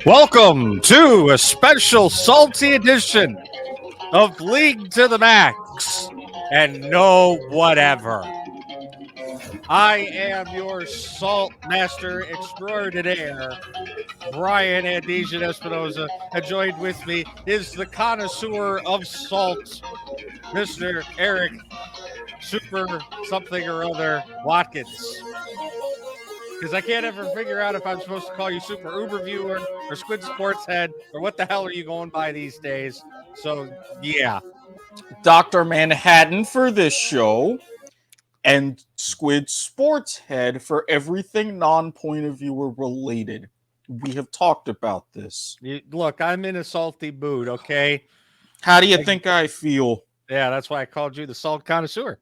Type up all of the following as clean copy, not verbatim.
Welcome to a special salty edition of League to the Max and no whatever. I am your salt master extraordinaire, Bryan Espinoza, and joined with me is the connoisseur of salt, Mr. Eric Super something or other Watkins. Because I can't ever figure out if I'm supposed to call you Super Uber Viewer or Squid Sports Head or what the hell are you going by these days. So, yeah. Dr. Manhattan for this show, and Squid Sports Head for everything non-point of viewer related. We have talked about this. Look, I'm in a salty mood, okay? How do you think I feel? Yeah, that's why I called you the salt connoisseur.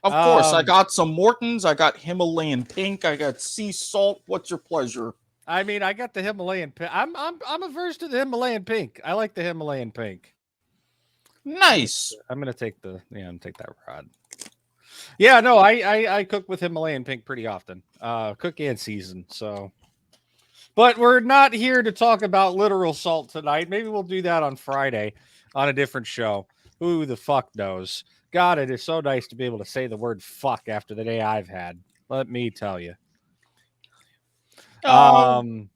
Of course, I got some Mortons, I got Himalayan pink, I got sea salt. What's your pleasure? I mean, I got the Himalayan pink. I'm averse to the Himalayan pink. I like the Himalayan pink. Nice. I'm gonna take that rod. Yeah, no, I cook with Himalayan pink pretty often. Cook and season, so. But we're not here to talk about literal salt tonight. Maybe we'll do that on Friday on a different show. Who the fuck knows? God, it is so nice to be able to say the word fuck after the day I've had. Let me tell you. Oh,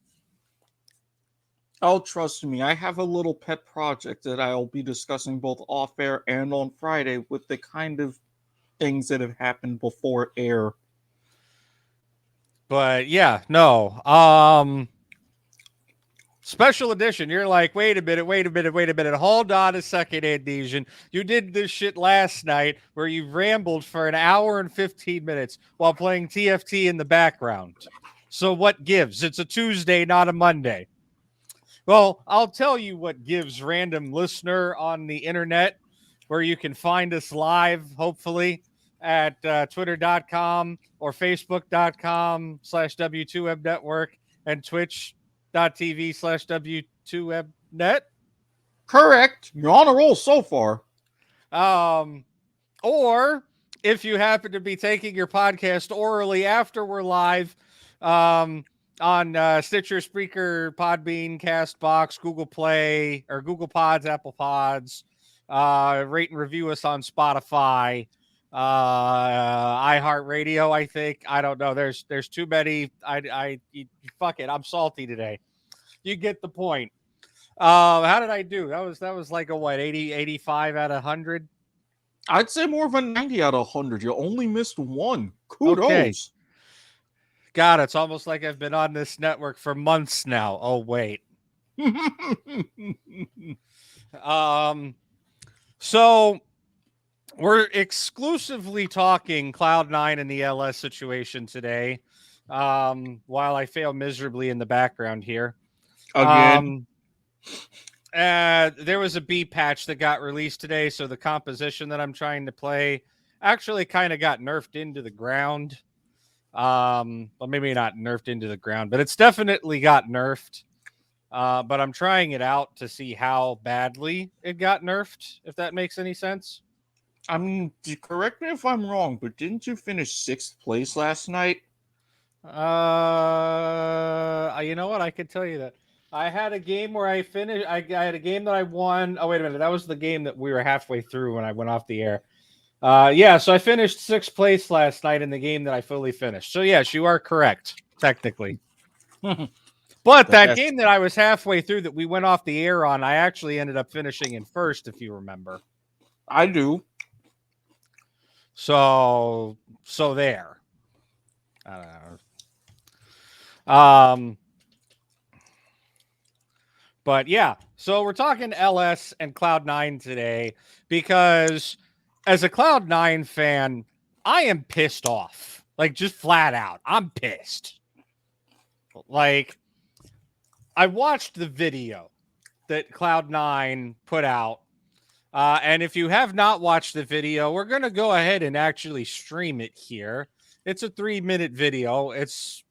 trust me, I have a little pet project that I'll be discussing both off air and on Friday with the kind of things that have happened before air. But yeah, no. Special edition. You're like, wait a minute. Hold on a second, Andesian. You did this shit last night where you rambled for an hour and 15 minutes while playing TFT in the background. So what gives? It's a Tuesday, not a Monday. Well, I'll tell you what gives, random listener on the internet, where you can find us live, hopefully, at twitter.com or facebook.com/W2Web Network and twitch.tv/W2WebNet. Correct. You're on a roll so far. Or if you happen to be taking your podcast orally after we're live, on Stitcher, Spreaker, Podbean, Castbox, Google Play, or Google Pods, Apple Pods. Rate and review us on Spotify, iHeartRadio. I think, I don't know. There's too many. Fuck it. I'm salty today. You get the point. How did I do? That was like a what, 85 out of 100. I'd say more of a 90 out of 100. You only missed one. Kudos. Okay. God, it's almost like I've been on this network for months now. Oh, wait. So we're exclusively talking Cloud9 and the LS situation today. While I fail miserably in the background here. Again. There was a B patch that got released today, so the composition that I'm trying to play actually kind of got nerfed into the ground. Well, maybe not nerfed into the ground, but it's definitely got nerfed. But I'm trying it out to see how badly it got nerfed, if that makes any sense. I mean, correct me if I'm wrong, but didn't you finish 6th place last night? You know what? I could tell you that. I had a game where I finished. I had a game that I won. Oh, wait a minute. That was the game that we were halfway through when I went off the air. Yeah, so I finished 6th place last night in the game that I fully finished. So, yes, you are correct, technically. But that game that I was halfway through that we went off the air on, I actually ended up finishing in 1st, if you remember. I do. So there. I don't know. But yeah, so we're talking LS and Cloud9 today because as a Cloud9 fan, I am pissed off. Like, just flat out. I'm pissed. Like, I watched the video that Cloud9 put out. And if you have not watched the video, we're going to go ahead and actually stream it here. It's a 3-minute video. It's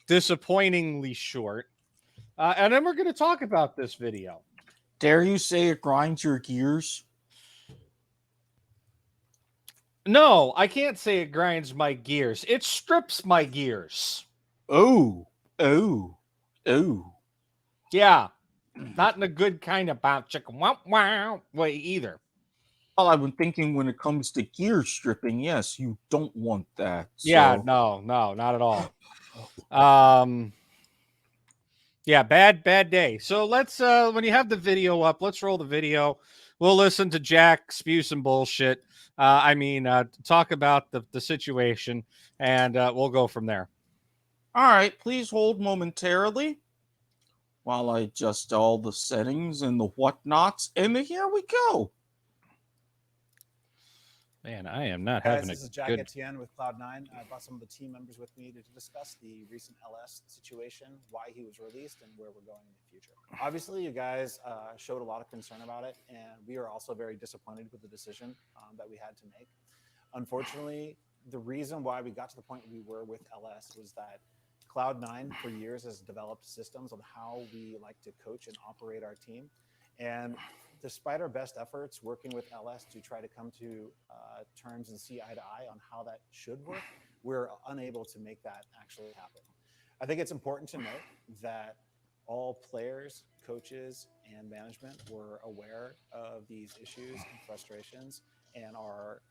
disappointingly short. And then we're going to talk about this video. Dare you say it grinds your gears? No, I can't say it grinds my gears. It strips my gears. Oh, oh, oh. Yeah, not in a good kind of bounce chicken wow wow way either. Well, I've been thinking when it comes to gear stripping, yes, you don't want that. Yeah, So, no, no, not at all. Um, yeah, bad day. So let's when you have the video up, let's roll the video. We'll listen to Jack spew some bullshit. Talk about the situation, and we'll go from there. all right, please hold momentarily while I adjust all the settings and the whatnots. And here we go. Man, I am not Guys, having a this is Jack good. Etienne with Cloud9. I brought some of the team members with me to discuss the recent LS situation, why he was released, and where we're going in the future. Obviously, you guys showed a lot of concern about it, and we are also very disappointed with the decision that we had to make. Unfortunately, the reason why we got to the point we were with LS was that Cloud9 for years has developed systems on how we like to coach and operate our team. And despite our best efforts working with LS to try to come to terms and see eye to eye on how that should work, we're unable to make that actually happen. I think it's important to note that all players, coaches, and management were aware of these issues and frustrations and our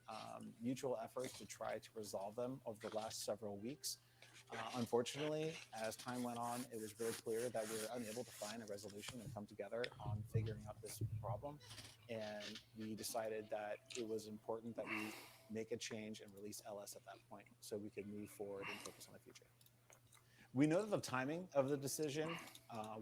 mutual efforts to try to resolve them over the last several weeks. Unfortunately, as time went on, it was very clear that we were unable to find a resolution and come together on figuring out this problem. And we decided that it was important that we make a change and release LS at that point so we could move forward and focus on the future. We know that the timing of the decision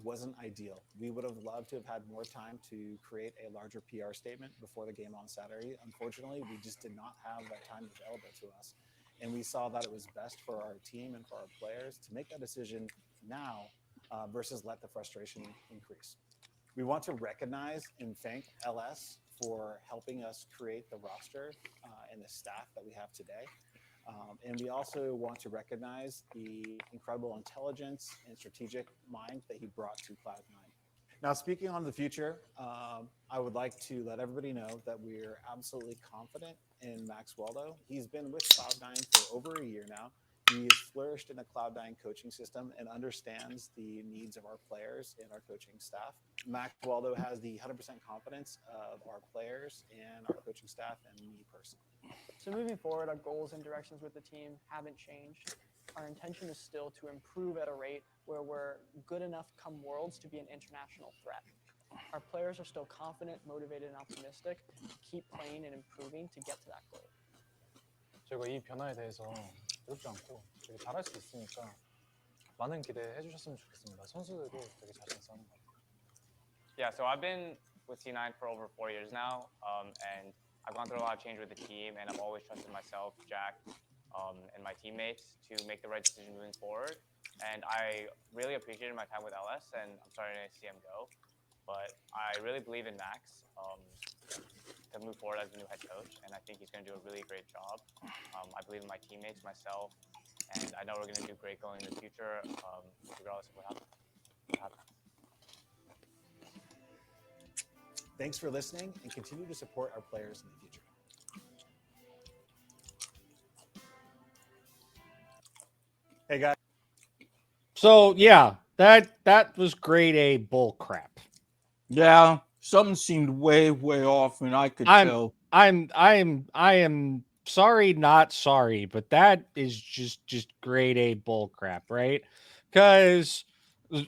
wasn't ideal. We would have loved to have had more time to create a larger PR statement before the game on Saturday. Unfortunately, we just did not have that time available to us. And we saw that it was best for our team and for our players to make that decision now versus let the frustration increase. We want to recognize and thank LS for helping us create the roster and the staff that we have today. And we also want to recognize the incredible intelligence and strategic mind that he brought to Cloud9. Now, speaking on the future, I would like to let everybody know that we're absolutely confident in Max Waldo. He's been with Cloud9 for over a year now. He has flourished in the Cloud9 coaching system and understands the needs of our players and our coaching staff. Max Waldo has the 100% confidence of our players and our coaching staff and me personally. So moving forward, our goals and directions with the team haven't changed. Our intention is still to improve at a rate where we're good enough come Worlds to be an international threat. Our players are still confident, motivated, and optimistic to keep playing and improving to get to that goal. 저희가 이 변화에 대해서 두렵지 않고 되게 잘할 수 있으니까 많은 기대해 주셨으면 좋겠습니다. 선수들도 되게 자신 있어 하는 것 같아요. Yeah, so I've been with C9 for over 4 years now, and I've gone through a lot of change with the team, and I've always trusted myself, Jack, and my teammates to make the right decision moving forward. And I really appreciated my time with LS, and I'm sorry to see him go. But I really believe in Max to move forward as the new head coach, and I think he's going to do a really great job. I believe in my teammates, myself, and I know we're going to do great going in the future, regardless of what happens. Thanks for listening and continue to support our players in the future. Hey guys. So yeah, that was grade A bull crap. Yeah, something seemed way off, and I could tell. I am sorry, not sorry, but that is just grade A bull crap, right? Because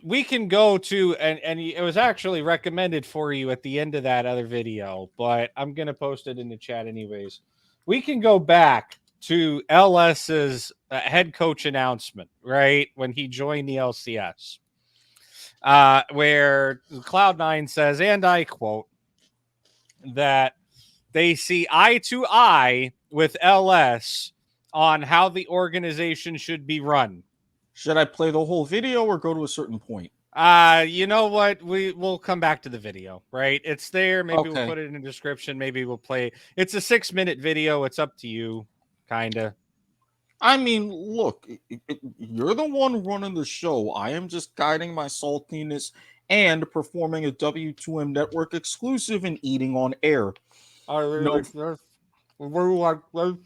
we can go to and it was actually recommended for you at the end of that other video, but I'm gonna post it in the chat anyways. We can go back to LS's head coach announcement, right, when he joined the LCS, where Cloud9 says, and I quote, that they see eye to eye with LS on how the organization should be run. Should I play the whole video or go to a certain point? You know what? We'll come back to the video, right? It's there. Maybe we'll Okay. put it in the description. Maybe we'll play. It's a 6-minute video. It's up to you, kinda. I mean, look, you're the one running the show. I am just guiding my saltiness and performing a W2M network exclusive and eating on air. Are they No. like this? We're like this?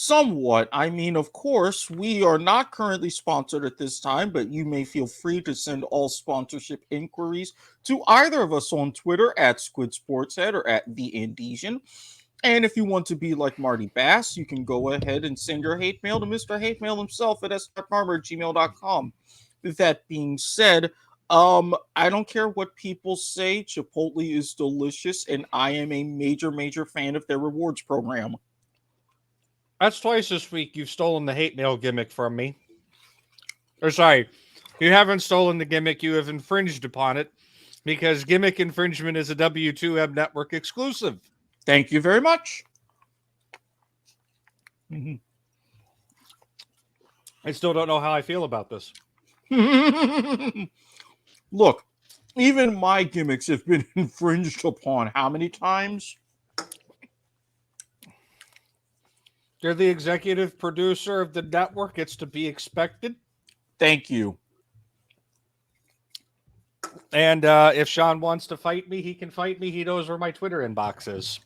Somewhat. I mean, of course, we are not currently sponsored at this time, but you may feel free to send all sponsorship inquiries to either of us on Twitter at Squid Sportshead or at The Indesian. And if you want to be like Marty Bass, you can go ahead and send your hate mail to Mr. Hate Mail himself at sparmer@gmail.com. With that being said, I don't care what people say, Chipotle is delicious, and I am a major, major fan of their rewards program. That's twice this week you've stolen the hate mail gimmick from me. Or sorry, you haven't stolen the gimmick, you have infringed upon it, because gimmick infringement is a W2M network exclusive. Thank you very much. I still don't know how I feel about this. Look, even my gimmicks have been infringed upon how many times? You're the executive producer of the network. It's to be expected. Thank you. And if Sean wants to fight me, he can fight me. He knows where my Twitter inbox is.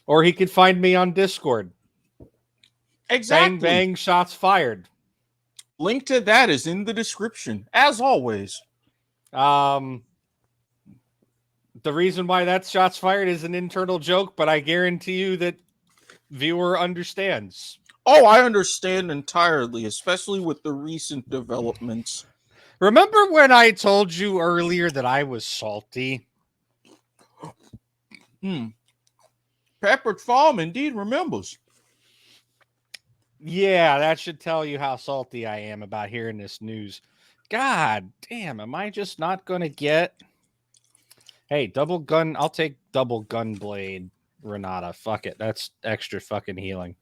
Or he can find me on Discord. Exactly. Bang, bang, shots fired. Link to that is in the description, as always. The reason why that's shots fired is an internal joke, but I guarantee you that viewer understands. Oh, I understand entirely, especially with the recent developments. Remember when I told you earlier that I was salty? Peppered Farm indeed remembers. Yeah, that should tell you how salty I am about hearing this news. God damn, am I just not going to get... Hey, double gun, I'll take double gun blade, Renata. Fuck it, that's extra fucking healing.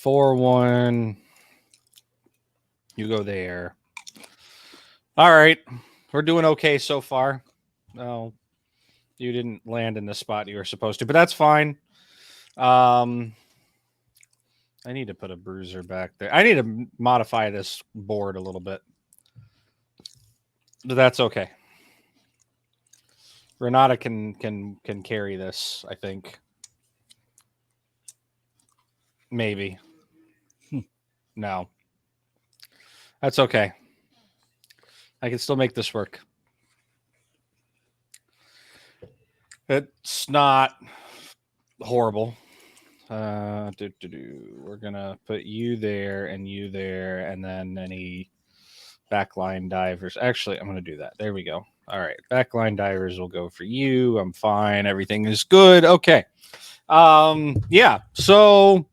4-1. You go there. All right, we're doing okay so far. No, you didn't land in the spot you were supposed to, but that's fine. I need to put a bruiser back there. I need to modify this board a little bit, but that's okay. Renata can carry this, I think. Maybe. No. That's okay. I can still make this work. It's not horrible. We're gonna put you there, and then any backline divers. Actually, I'm gonna do that. There we go. All right, backline divers will go for you. I'm fine. Everything is good. Okay. Yeah. So,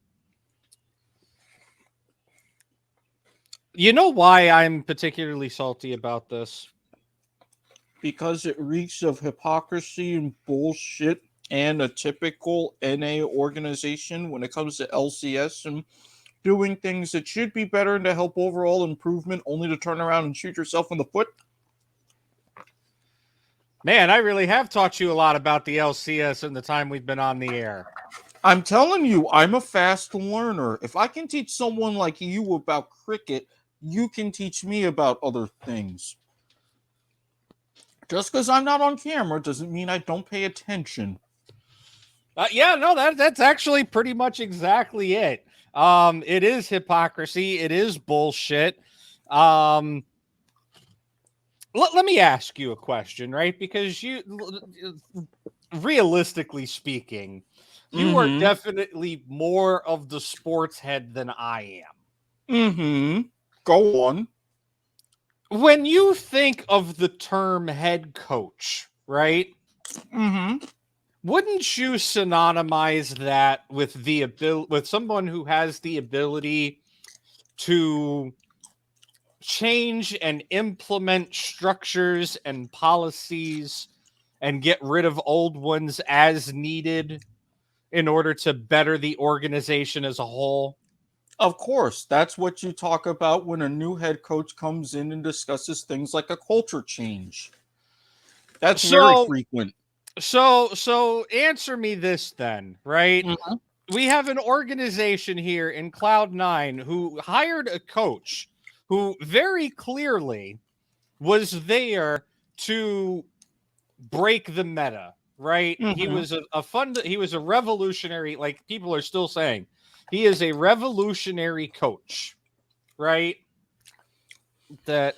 you know why I'm particularly salty about this? Because it reeks of hypocrisy and bullshit and a typical NA organization when it comes to LCS and doing things that should be better and to help overall improvement, only to turn around and shoot yourself in the foot. Man, I really have taught you a lot about the LCS in the time we've been on the air. I'm telling you, I'm a fast learner. If I can teach someone like you about cricket, you can teach me about other things. Just because I'm not on camera doesn't mean I don't pay attention. Yeah, no, that's actually pretty much exactly it. It is hypocrisy. It is bullshit. Let me ask you a question, right? Because you, realistically speaking, you are definitely more of the sports head than I am. Go on. When you think of the term head coach, right? Wouldn't you synonymize that with with someone who has the ability to change and implement structures and policies and get rid of old ones as needed in order to better the organization as a whole? Of course, that's what you talk about when a new head coach comes in and discusses things like a culture change. That's very frequent. So answer me this then, right? We have an organization here in Cloud9 who hired a coach who very clearly was there to break the meta, right? He was he was a revolutionary, like people are still saying. He is a revolutionary coach, right? That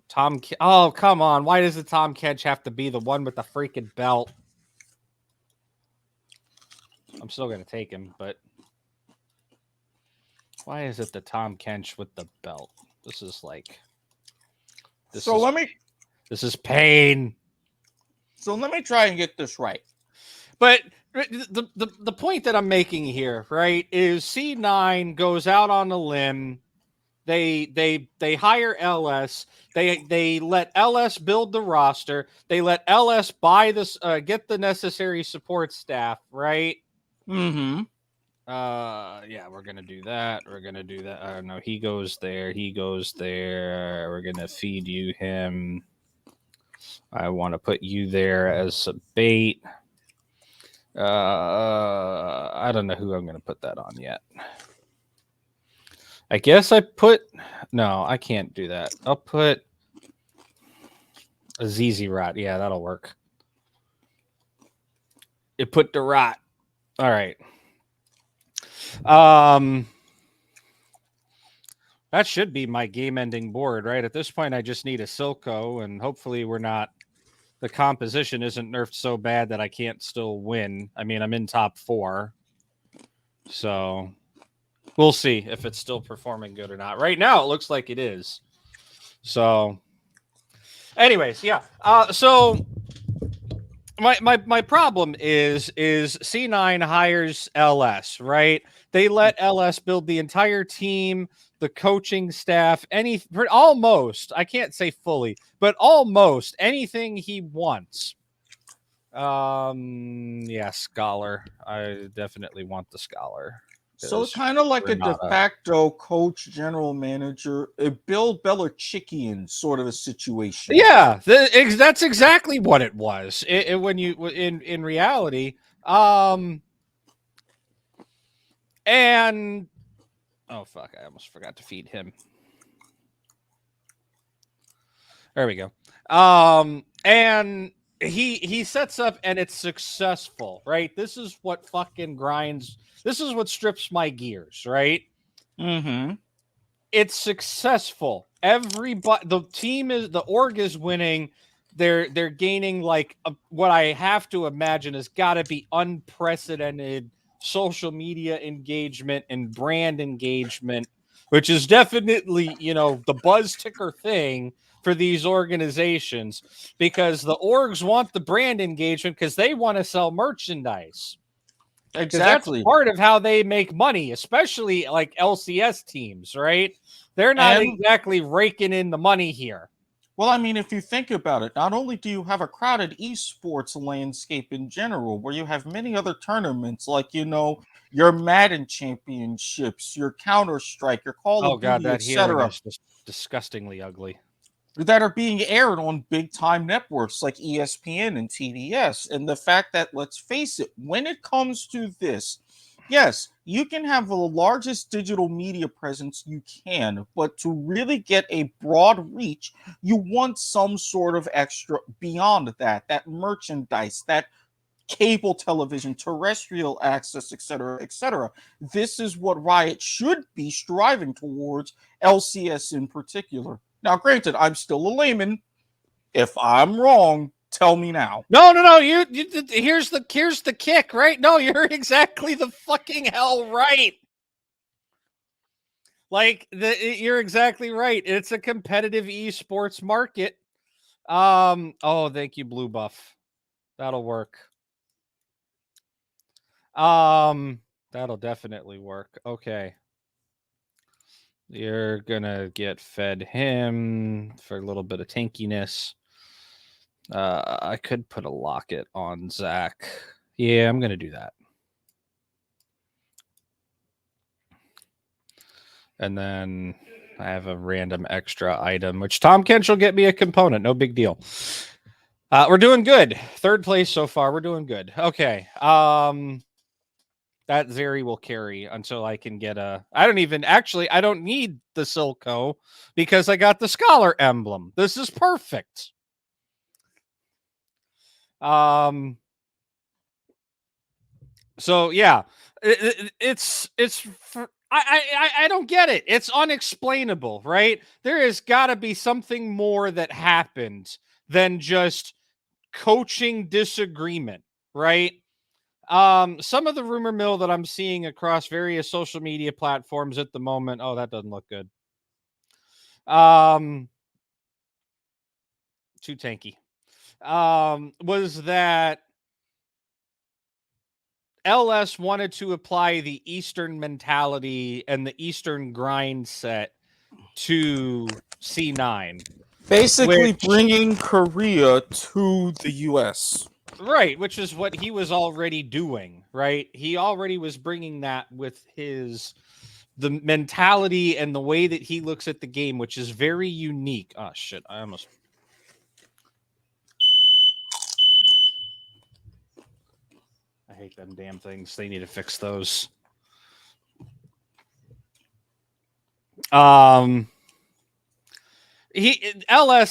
Tom. Oh, come on! Why does the Tom Kench have to be the one with the freaking belt? I'm still gonna take him, but why is it the Tom Kench with the belt? This is like this is pain. So let me try and get this right. But the point that I'm making here, right, is C9 goes out on a limb. They hire LS. They let LS build the roster. They let LS buy this, get the necessary support staff, right? Mm-hmm. Yeah, we're gonna do that. We're gonna do that. No, he goes there. He goes there. We're gonna feed you him. I want to put you there as a bait. I don't know who I'm gonna put that on yet. I guess no, I can't do that. I'll put a ZZ Rot. Yeah, that'll work. It put the Rot. All right. That should be my game-ending board, right? At this point, I just need a Silco, and hopefully the composition isn't nerfed so bad that I can't still win. I mean, I'm in top 4. So we'll see if it's still performing good or not. Right now, it looks like it is. So anyways, yeah. So my problem is C9 hires LS, right? They let LS build the entire team, the coaching staff, almost, I can't say fully, but almost anything he wants. Yeah, Scholar. I definitely want the Scholar. So kind of like a de facto coach, general manager, a Bill Belichickian sort of a situation. Yeah, that's exactly what it was. When you in reality, and oh fuck, I almost forgot to feed him. There we go. And he sets up and it's successful, right? This is what fucking grinds. This is what strips my gears, right? Mm-hmm. It's successful. The org is winning. They're gaining like what I have to imagine has got to be unprecedented social media engagement and brand engagement, which is definitely, the buzz ticker thing for these organizations, because the orgs want the brand engagement because they want to sell merchandise. Exactly. That's part of how they make money, especially like LCS teams, right? They're not exactly raking in the money here. Well, I mean, if you think about it, not only do you have a crowded esports landscape in general, where you have many other tournaments, like, your Madden championships, your Counter-Strike, your Call of Duty, that healing etc., is just disgustingly ugly, that are being aired on big-time networks like ESPN and TDS. And the fact that, let's face it, when it comes to this, yes, you can have the largest digital media presence you can, but to really get a broad reach, you want some sort of extra beyond that merchandise, that cable television, terrestrial access, etc., etc. This is what Riot should be striving towards, LCS in particular. Now, granted, I'm still a layman. If I'm wrong, tell me now. No. You here's the kick, right? No, you're exactly the fucking hell right. Like you're exactly right. It's a competitive esports market. Oh, thank you, Blue Buff. That'll work. That'll definitely work. Okay. You're gonna get fed him for a little bit of tankiness. I could put a locket on Zach. Yeah, I'm gonna do that. And then I have a random extra item, which Tom Kench will get me a component. No big deal. We're doing good. 3rd place so far. We're doing good. Okay. That Zeri will carry until I can get I don't need the Silco because I got the Scholar emblem. This is perfect. So yeah, I don't get it. It's unexplainable, right? There has got to be something more that happened than just coaching disagreement, right? Some of the rumor mill that I'm seeing across various social media platforms at the moment. Oh, that doesn't look good. Too tanky. Was that LS wanted to apply the Eastern mentality and the Eastern grind set to C9. Basically Which, bringing Korea to the US. right, which is what he was already doing, right? He already was bringing that with the mentality and the way that he looks at the game, which is very unique. Oh shit, I hate them damn things. They need to fix those. LS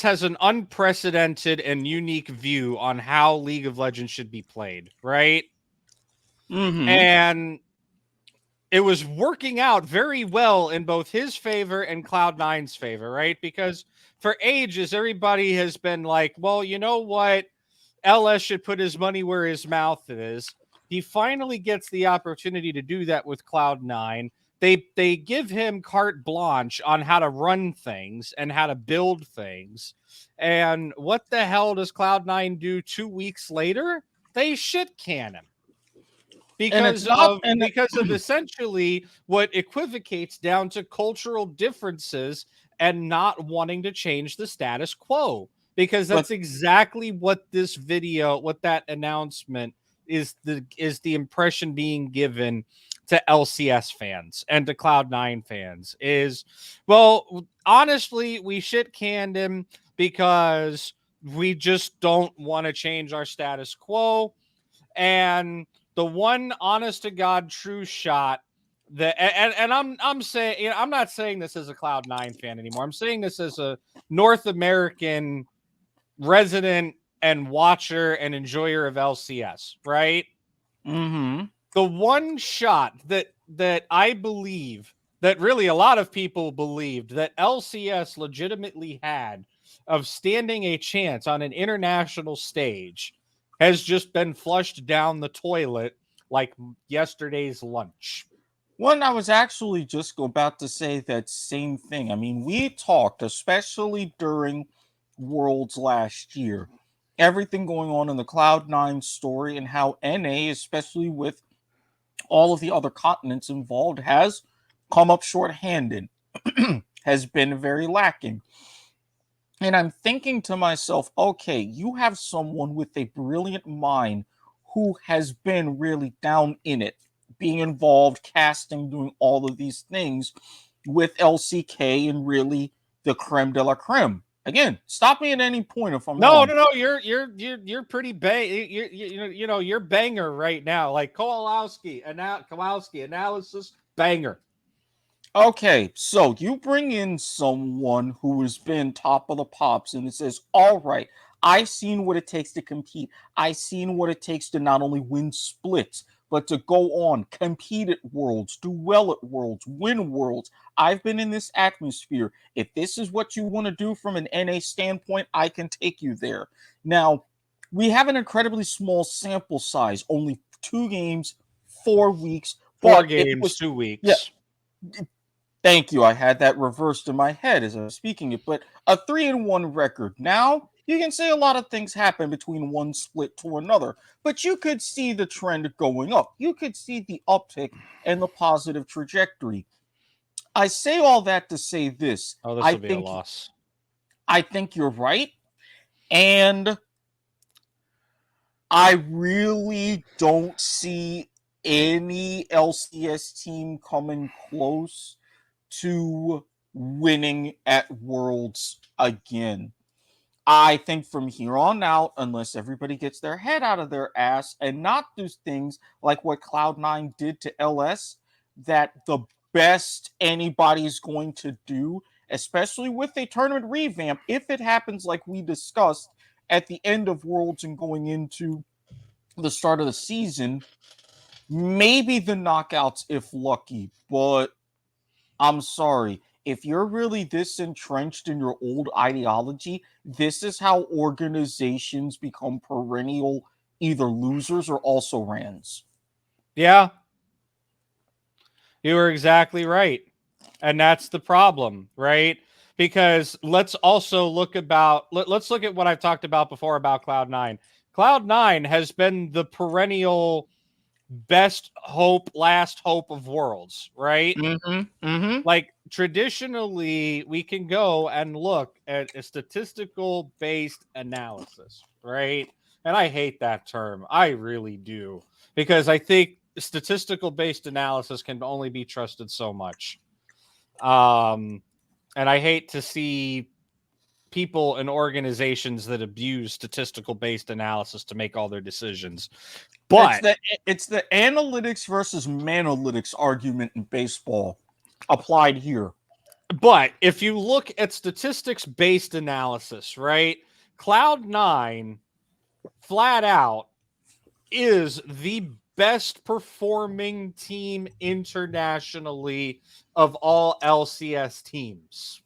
has an unprecedented and unique view on how League of Legends should be played, right? Mm-hmm. And it was working out very well in both his favor and Cloud9's favor, right? Because for ages, everybody has been like, well, you know what? LS should put his money where his mouth is. He finally gets the opportunity to do that with Cloud9. They give him carte blanche on how to run things and how to build things. And what the hell does Cloud9 do 2 weeks later? They shit can him And it's because of essentially what equivocates down to cultural differences and not wanting to change the status quo, because that's exactly what this video, what that announcement is the impression being given to LCS fans and to Cloud9 fans is, well, honestly, we shit canned him because we just don't want to change our status quo. And the one honest to God true shot that, and I'm saying, you know, I'm not saying this as a Cloud9 fan anymore. I'm saying this as a North American resident and watcher and enjoyer of LCS, right? Mm-hmm. The one shot that I believe, that really a lot of people believed that LCS legitimately had of standing a chance on an international stage has just been flushed down the toilet like yesterday's lunch. Well, I was actually just about to say that same thing. I mean, we talked, especially during Worlds last year, everything going on in the Cloud9 story and how NA, especially with all of the other continents involved, has come up short-handed, has been very lacking. And I'm thinking to myself, okay, you have someone with a brilliant mind who has been really down in it, being involved, casting, doing all of these things with LCK and really the creme de la creme. Again, stop me at any point if I'm wrong. No, you're pretty you're banger right now, like Kowalski analysis banger. Okay, so you bring in someone who has been top of the pops and it says, all right, I've seen what it takes to compete. I've seen what it takes to not only win splits, but to go on, compete at Worlds, do well at Worlds, win Worlds. I've been in this atmosphere. If this is what you want to do from an NA standpoint, I can take you there. Now, we have an incredibly small sample size, only 2 games, 4 weeks. 4 games, 2 weeks. Yeah. Thank you. I had that reversed in my head as I was speaking it, but a 3-1 record. Now, you can say a lot of things happen between one split to another, but you could see the trend going up. You could see the uptick and the positive trajectory. I say all that to say this. Oh, this will be a loss. I think you're right. And I really don't see any LCS team coming close to winning at Worlds again. I think from here on out, unless everybody gets their head out of their ass and not do things like what Cloud9 did to LS, that the best anybody's going to do, especially with a tournament revamp, if it happens like we discussed at the end of Worlds and going into the start of the season, Maybe the knockouts if lucky, but I'm sorry. If you're really this entrenched in your old ideology, this is how organizations become perennial either losers or also rans. Yeah. You were exactly right. And that's the problem, right? Because let's also look let's look at what I've talked about before about Cloud9. Cloud9 has been the perennial best hope, last hope of worlds, right? Like traditionally, we can go and look at a statistical based analysis, right? And I hate that term. I really do. Because I think statistical based analysis can only be trusted so much. And I hate to see people and organizations that abuse statistical based analysis to make all their decisions. But it's the analytics versus manalytics argument in baseball applied here. But if you look at statistics based analysis, right? Cloud9 flat out is the best performing team internationally of all LCS teams.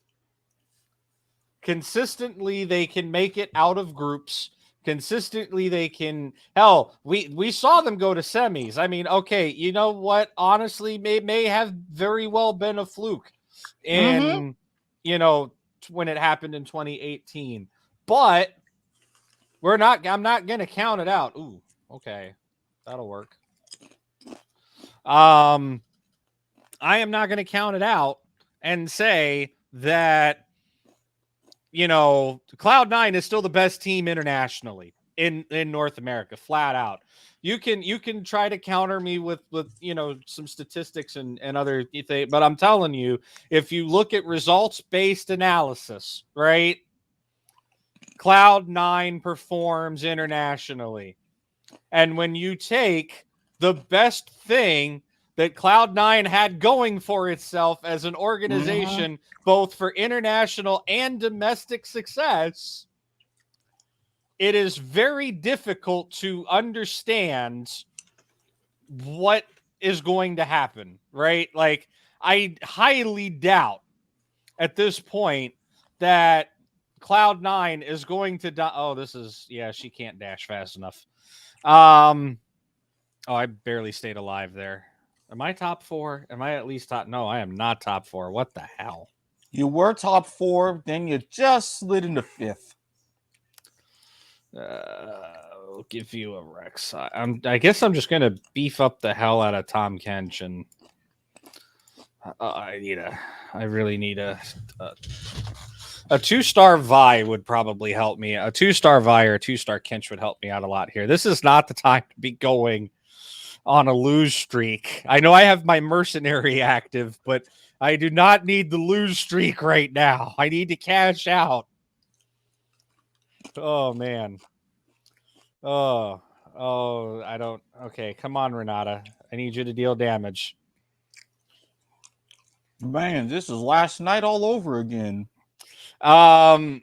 Consistently, they can make it out of groups. Consistently, they can. Hell, we saw them go to semis. I mean, okay, you know what? Honestly, may have very well been a fluke in when it happened in 2018. But I'm not gonna count it out. Ooh, okay, that'll work. I am not gonna count it out and say that Cloud9 is still the best team internationally in North America, flat out. You can try to counter me with some statistics and other things, but I'm telling you, if you look at results based analysis, right? Cloud9 performs internationally. And when you take the best thing that Cloud9 had going for itself as an organization, both for international and domestic success, it is very difficult to understand what is going to happen, right? Like, I highly doubt at this point that Cloud9 is going to die. Oh, she can't dash fast enough. Oh, I barely stayed alive there. Am I top 4? Am I at least top? No, I am not top 4. What the hell? You were top 4, then you just slid into 5th. I'll give you a Rex. I guess I'm just gonna beef up the hell out of Tom Kench, and I really need a 2-star Vi would probably help me. A 2-star Vi or a 2-star Kench would help me out a lot here. This is not the time to be going on a lose streak. I know I have my mercenary active, but I do not need the lose streak right now. I need to cash out. Oh man. Oh, I don't. Okay, come on, Renata. I need you to deal damage. Man, this is last night all over again. Sorry,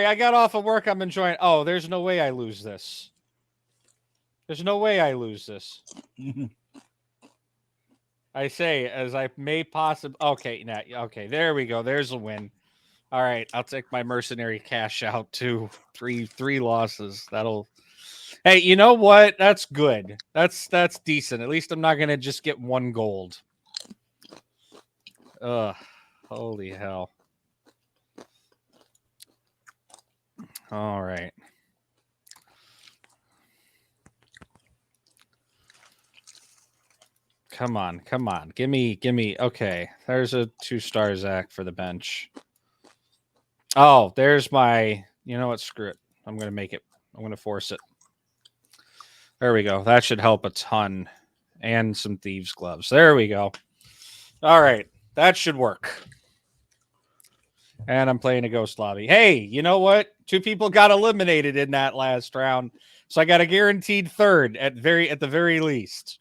I got off of work. I'm enjoying. Oh, there's no way I lose this. There's no way I lose this. I say, as I may possibly. Okay, okay, there we go. There's a win. All right, I'll take my mercenary cash out too. Three losses. That'll. Hey, you know what? That's good. That's decent. At least I'm not gonna just get 1 gold. Ugh, holy hell. All right. Come on. Give me. Okay, there's a 2-star Zach for the bench. Oh, there's my. You know what? Screw it. I'm gonna make it. I'm gonna force it. There we go. That should help a ton. And some thieves' gloves. There we go. All right, that should work. And I'm playing a ghost lobby. Hey, you know what? 2 people got eliminated in that last round, so I got a guaranteed 3rd at the very least.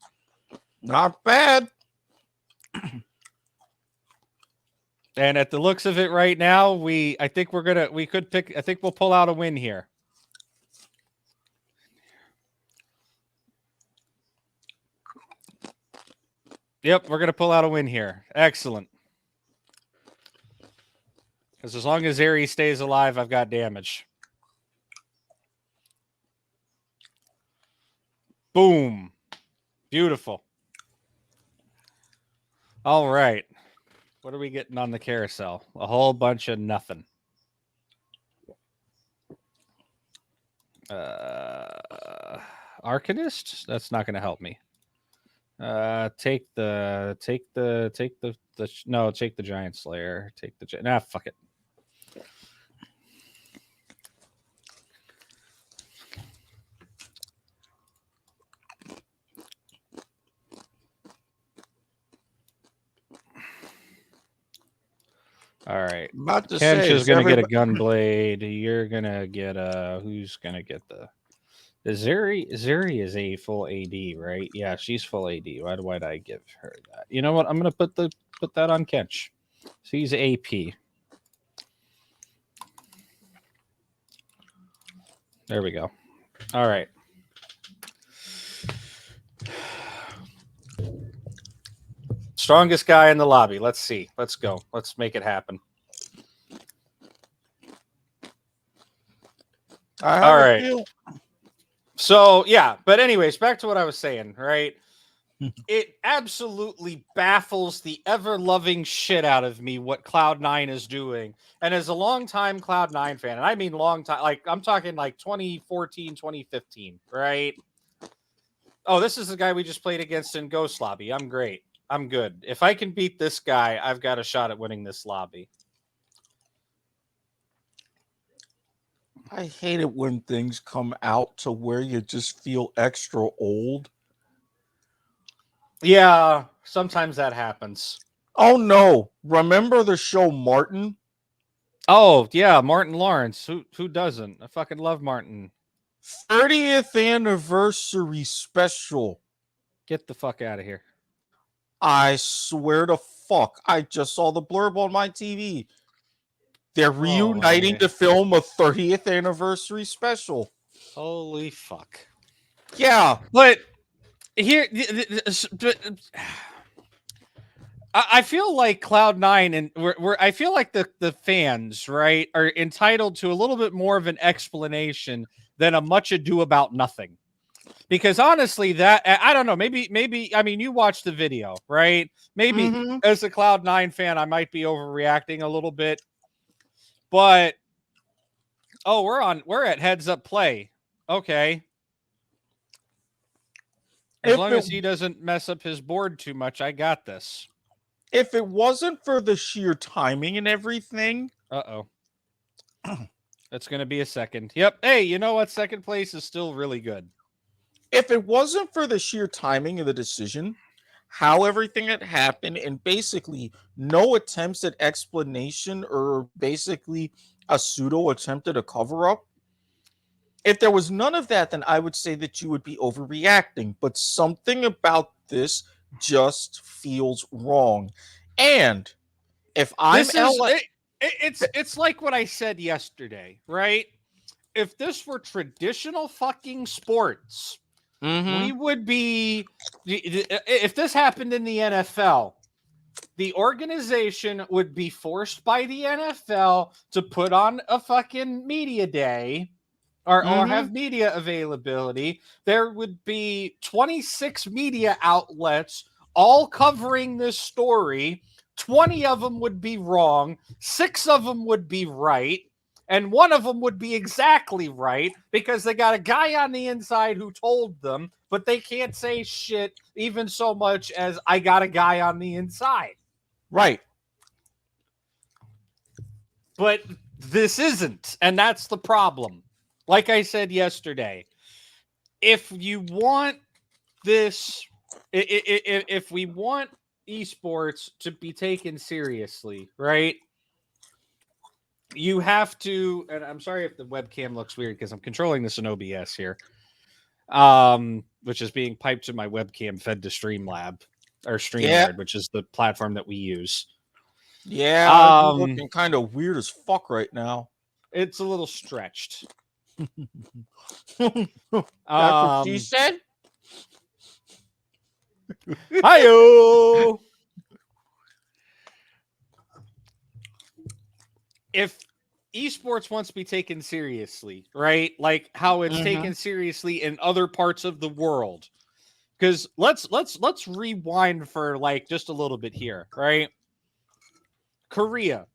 Not bad. And at the looks of it right now, I think we'll pull out a win here. Yep, we're gonna pull out a win here. Excellent. Because as long as Aries stays alive, I've got damage. Boom. Beautiful. All right. What are we getting on the carousel? A whole bunch of nothing. Arcanist? That's not going to help me. Take the Giant Slayer. Fuck it. All right. About to Kench say, is going to get a Gunblade. You're going to get who's going to get the Zeri is a full AD, right? Yeah, she's full AD. Why'd I give her that? You know what? I'm going to put that on Kench. She's AP. There we go. All right. Strongest guy in the lobby. Let's see. Let's go. Let's make it happen. All right. So, yeah. But anyways, back to what I was saying, right? It absolutely baffles the ever-loving shit out of me what Cloud9 is doing. And as a long-time Cloud9 fan, and I mean long time, like I'm talking like 2014, 2015, right? Oh, this is the guy we just played against in Ghost Lobby. I'm great. I'm good. If I can beat this guy, I've got a shot at winning this lobby. I hate it when things come out to where you just feel extra old. Yeah, sometimes that happens. Oh no! Remember the show Martin? Oh yeah, Martin Lawrence. Who doesn't? I fucking love Martin. 30th anniversary special. Get the fuck out of here. I swear to fuck, I just saw the blurb on my TV. They're reuniting to film a 30th anniversary special. Holy fuck. Yeah. But here, I feel like Cloud9 and I feel like the fans, right, are entitled to a little bit more of an explanation than a much ado about nothing. Because honestly, that I don't know, maybe I mean you watched the video, right? Maybe as a Cloud9 fan, I might be overreacting a little bit. But we're at heads up play. Okay. As long as he doesn't mess up his board too much, I got this. If it wasn't for the sheer timing and everything. Uh-oh. That's going to be a second. Yep. Hey, you know what? Second place is still really good. If it wasn't for the sheer timing of the decision, how everything had happened, and basically no attempts at explanation or basically a pseudo attempt at a cover-up, if there was none of that, then I would say that you would be overreacting. But something about this just feels wrong. And if I'm it's like what I said yesterday, right? If this were traditional fucking sports, we would be, if this happened in the NFL, the organization would be forced by the NFL to put on a fucking media day or have media availability. There would be 26 media outlets all covering this story. 20 of them would be wrong. 6 of them would be right. And one of them would be exactly right because they got a guy on the inside who told them, but they can't say shit even so much as I got a guy on the inside. Right. But this isn't, and that's the problem. Like I said yesterday, if you want this, if we want esports to be taken seriously, right? You have to, and I'm sorry if the webcam looks weird because I'm controlling this in OBS here, which is being piped to my webcam fed to Streamlab or StreamYard, which is the platform that we use. Yeah, you're looking kind of weird as fuck right now. It's a little stretched. That's what she said. Hi-yo! If esports wants to be taken seriously, right? Like how it's taken seriously in other parts of the world. Because let's rewind for like just a little bit here, right? Korea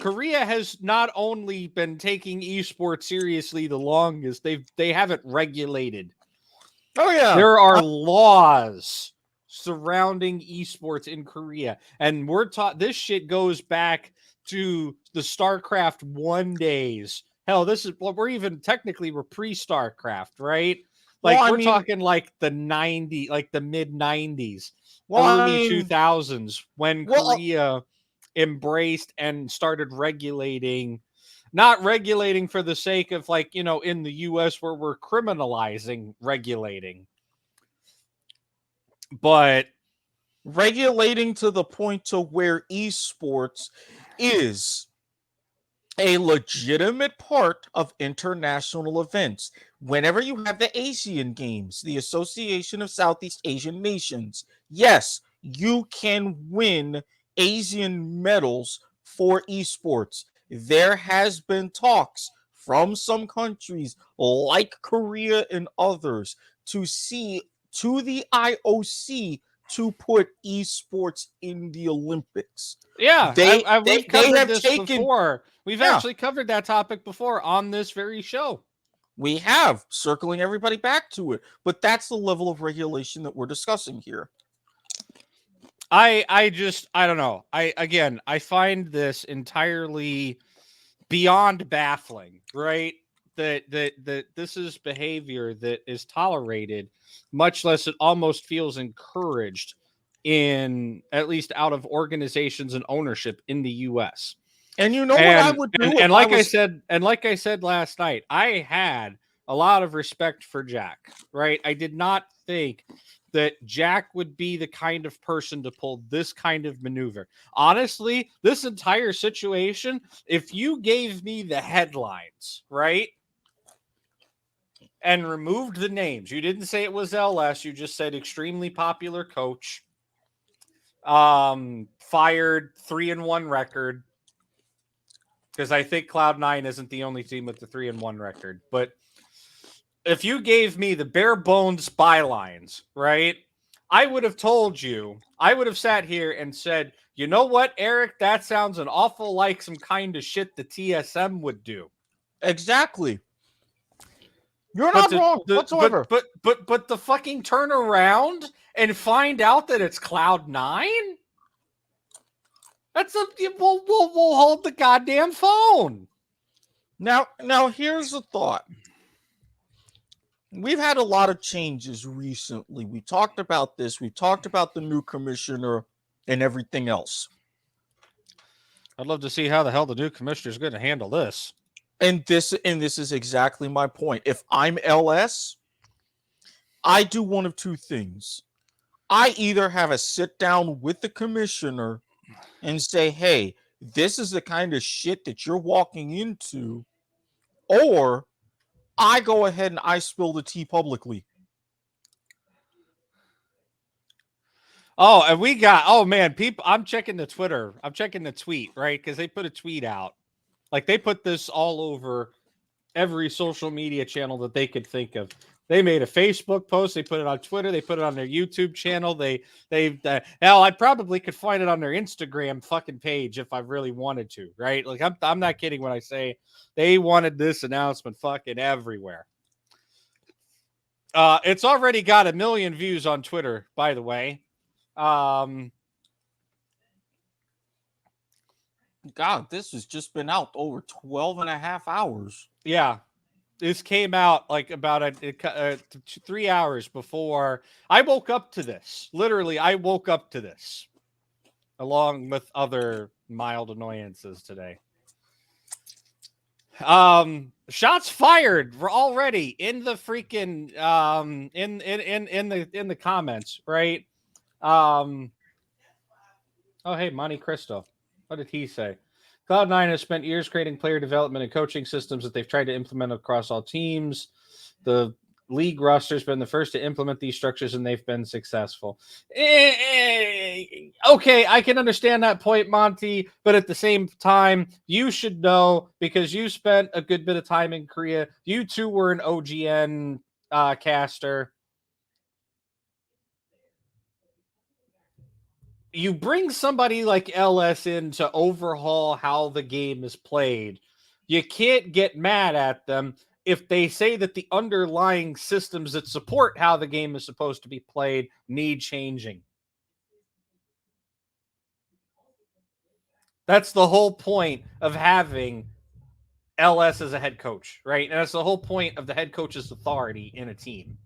has not only been taking esports seriously the longest, they have it regulated. Oh yeah. There are laws surrounding esports in Korea, and we're taught this shit goes back to the StarCraft 1 days. Hell, we're pre-StarCraft, right? Like Well, we're talking like the mid 90s, well, early 2000s when well, Korea embraced and started regulating, not regulating for the sake of like, in the US where we're criminalizing regulating, but regulating to the point to where esports is a legitimate part of international events. Whenever you have the Asian Games, the Association of Southeast Asian Nations, yes, you can win Asian medals for esports. There has been talks from some countries like Korea and others to the IOC to put esports in the Olympics. yeah, we've covered this before. We've Yeah. actually covered that topic before on this very show. We have, circling everybody back to it. But that's the level of regulation that we're discussing here. I don't know. I find this entirely beyond baffling, right? That this is behavior that is tolerated, much less it almost feels encouraged in, at least out of organizations and ownership in the US. And you know what I would do? And like I said last night, I had a lot of respect for Jack, right? I did not think that Jack would be the kind of person to pull this kind of maneuver. Honestly, this entire situation, if you gave me the headlines, right, and removed the names, you didn't say it was LS, you just said extremely popular coach, fired 3-1 record, because I think Cloud9 isn't the only team with the 3-1 record. But if you gave me the bare bones bylines, right, I would have told you, I would have sat here and said, you know what, Eric, that sounds an awful like some kind of shit the TSM would do. Exactly. You're not wrong whatsoever. But the fucking turn around and find out that it's Cloud9? We'll hold the goddamn phone. Now here's the thought. We've had a lot of changes recently. We talked about this. We talked about the new commissioner and everything else. I'd love to see how the hell the new commissioner is going to handle this. And this is exactly my point. If I'm LS, I do one of two things. I either have a sit down with the commissioner and say, hey, this is the kind of shit that you're walking into, or I go ahead and I spill the tea publicly. Oh, and we got, oh man, people, I'm checking the Twitter. I'm checking the tweet, right? Because they put a tweet out. Like they put this all over every social media channel that they could think of. They made a Facebook post. They put it on Twitter. They put it on their YouTube channel. Hell, I probably could find it on their Instagram fucking page if I really wanted to, right? Like I'm not kidding when I say they wanted this announcement fucking everywhere. It's already got 1 million views on Twitter, by the way. God, this has just been out over 12 and a half hours. Yeah. This came out like about 3 hours before I woke up to this. Literally, I woke up to this along with other mild annoyances today. Shots fired already in the freaking in the comments, right? Oh hey, Monte Cristo. What did he say? Cloud9 has spent years creating player development and coaching systems that they've tried to implement across all teams. The league roster's been the first to implement these structures and they've been successful. Okay, I can understand that point, Monty, but at the same time, you should know because you spent a good bit of time in Korea. You too were an OGN caster. You bring somebody like LS in to overhaul how the game is played. You can't get mad at them if they say that the underlying systems that support how the game is supposed to be played need changing. That's the whole point of having LS as a head coach, right? And that's the whole point of the head coach's authority in a team.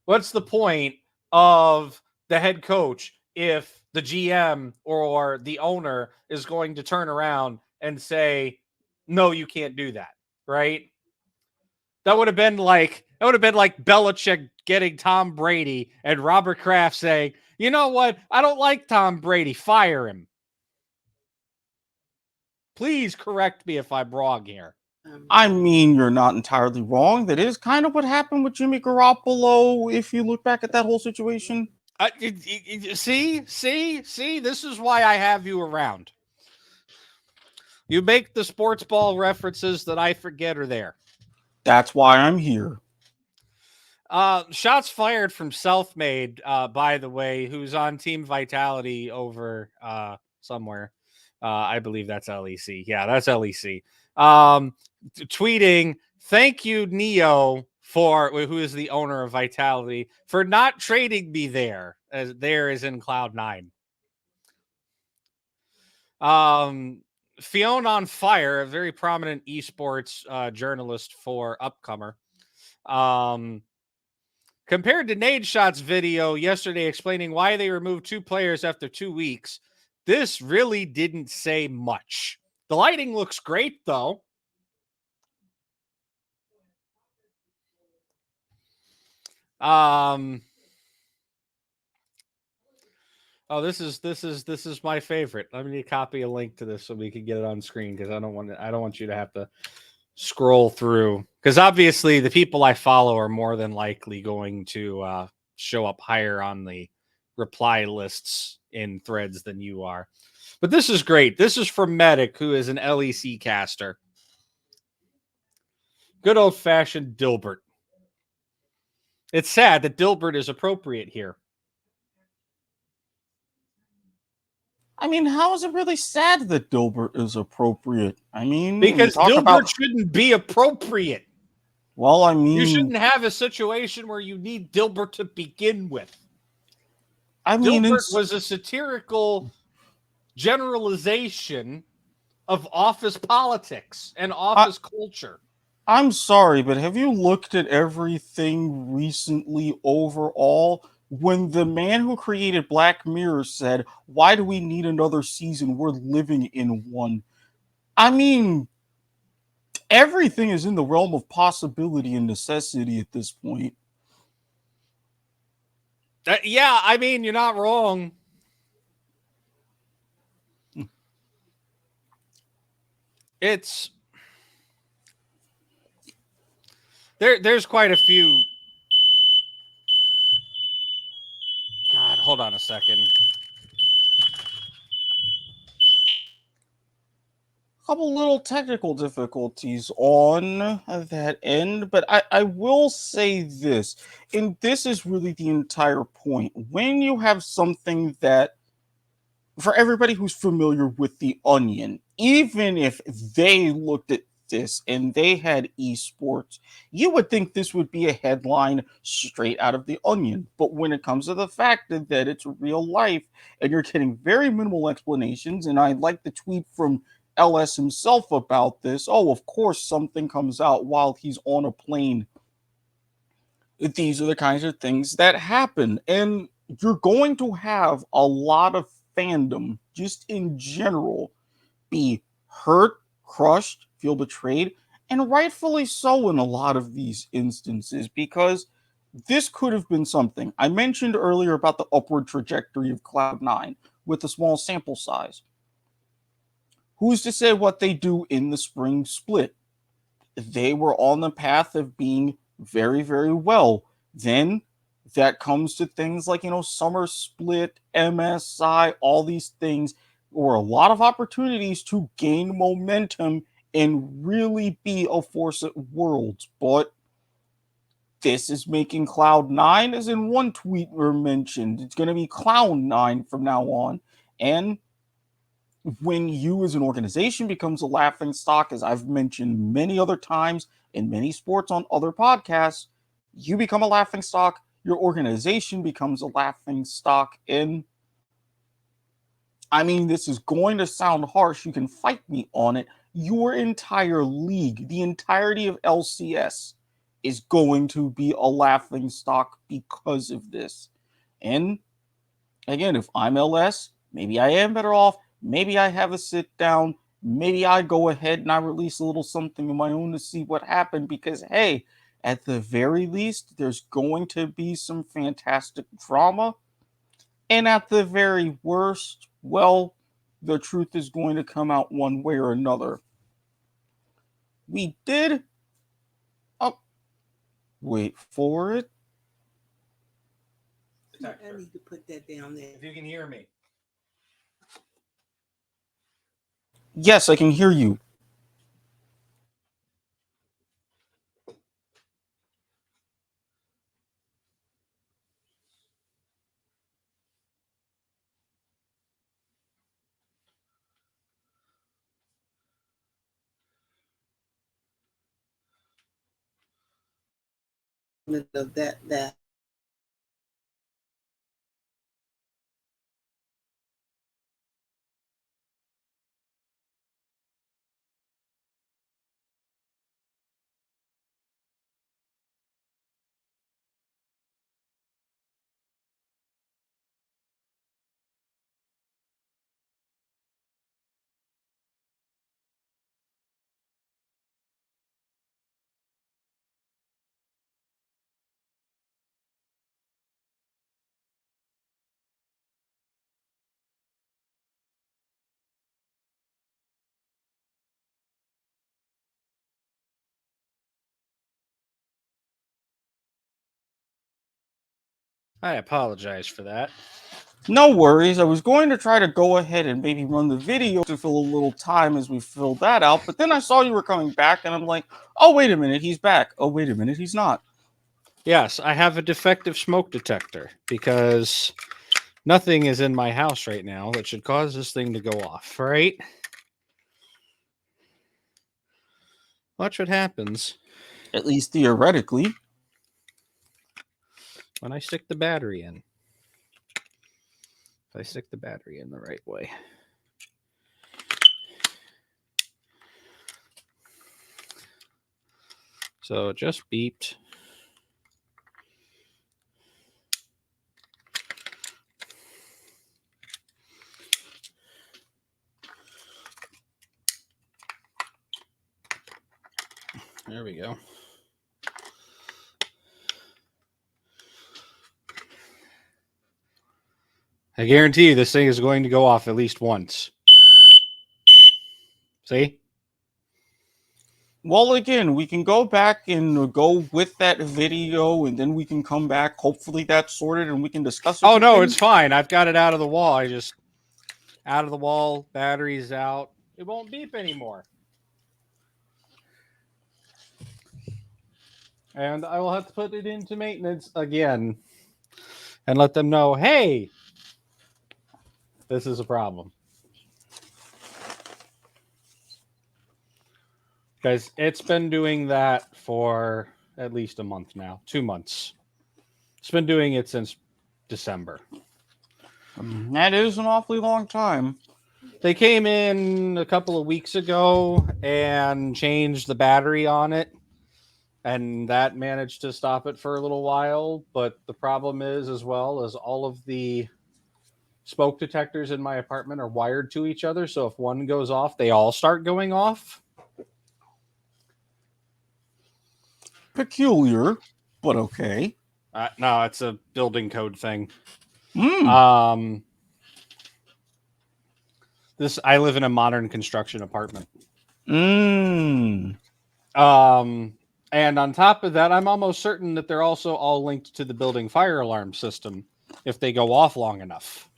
What's the point of the head coach if the GM or the owner is going to turn around and say, no, you can't do that, right? That would have been like Belichick getting Tom Brady and Robert Kraft saying, you know what? I don't like Tom Brady. Fire him. Please correct me if I'm wrong here. I mean, you're not entirely wrong. That is kind of what happened with Jimmy Garoppolo, if you look back at that whole situation. See, this is why I have you around. You make the sports ball references that I forget are there. That's why I'm here. Shots fired from Selfmade, by the way, who's on Team Vitality over somewhere. I believe that's LEC. Yeah, that's LEC. Tweeting, thank you, Neo, who is the owner of Vitality, for not trading me there, as there is in Cloud9. Fiona on Fire, a very prominent esports journalist for Upcomer, compared to Nadeshot's video yesterday explaining why they removed 2 players after 2 weeks, this really didn't say much. The lighting looks great, though. Oh, this is my favorite. Let me copy a link to this so we can get it on screen because I don't want you to have to scroll through, because obviously the people I follow are more than likely going to show up higher on the reply lists in threads than you are. But this is great. This is from Medic, who is an LEC caster. Good old-fashioned Dilbert. It's sad that Dilbert is appropriate here. I mean, how is it really sad that Dilbert is appropriate? I mean, because Dilbert shouldn't be appropriate. Well, I mean, you shouldn't have a situation where you need Dilbert to begin with. I mean, Dilbert was a satirical generalization of office politics and office culture. I'm sorry, but have you looked at everything recently overall? When the man who created Black Mirror said, why do we need another season? We're living in one. I mean, everything is in the realm of possibility and necessity at this point. Yeah, I mean, you're not wrong. It's... There's quite a few... God, hold on a second. Couple little technical difficulties on that end, but I will say this, and this is really the entire point. When you have something that, for everybody who's familiar with The Onion, even if they looked at this and they had esports, you would think this would be a headline straight out of The Onion. But when it comes to the fact that it's real life and you're getting very minimal explanations, and I like the tweet from LS himself about this. Oh, of course, something comes out while he's on a plane. These are the kinds of things that happen. And you're going to have a lot of fandom, just in general, be hurt, crushed, feel betrayed, and rightfully so in a lot of these instances, because this could have been something. I mentioned earlier about the upward trajectory of Cloud9 with a small sample size. Who's to say what they do in the spring split? They were on the path of being very, very well. Then that comes to things like, Summer Split, MSI, all these things, or a lot of opportunities to gain momentum and really be a force at Worlds. But this is making Cloud9, as in one tweet mentioned. It's going to be Cloud9 from now on. And when you as an organization becomes a laughing stock, as I've mentioned many other times in many sports on other podcasts, you become a laughing stock, your organization becomes a laughing stock. And I mean, this is going to sound harsh. You can fight me on it. Your entire league, the entirety of LCS, is going to be a laughing stock because of this. And again, if I'm LS, maybe I am better off. Maybe I have a sit down. Maybe I go ahead and I release a little something of my own to see what happened. Because, hey, at the very least, there's going to be some fantastic drama. And at the very worst, well, the truth is going to come out one way or another. We did. Oh, wait for it. I need to put that down there. If you can hear me. Yes, I can hear you. Of that. I apologize for that. No worries. I was going to try to go ahead and maybe run the video to fill a little time as we fill that out, but then I saw you were coming back and I'm like, oh, wait a minute, he's back. Oh, wait a minute, he's not. Yes, I have a defective smoke detector because nothing is in my house right now that should cause this thing to go off, right? Watch what happens At least theoretically. when I stick the battery in. If I stick the battery in the right way. So it just beeped. There we go. I guarantee you this thing is going to go off at least once. See? Well, again, we can go back and go with that video and then we can come back. Hopefully that's sorted and we can discuss it. Oh, no, it's fine. I've got it out of the wall. I just... Out of the wall, battery's out. It won't beep anymore. And I will have to put it into maintenance again and let them know, hey, this is a problem. Because it's been doing that for at least a month now, 2 months. It's been doing it since December. That is an awfully long time. They came in a couple of weeks ago and changed the battery on it. And that managed to stop it for a little while. But the problem is, as well, as all of the smoke detectors in my apartment are wired to each other. So if one goes off, they all start going off. Peculiar, but okay. No, it's a building code thing. Mm. I live in a modern construction apartment. Mm. And on top of that, I'm almost certain that they're also all linked to the building fire alarm system if they go off long enough.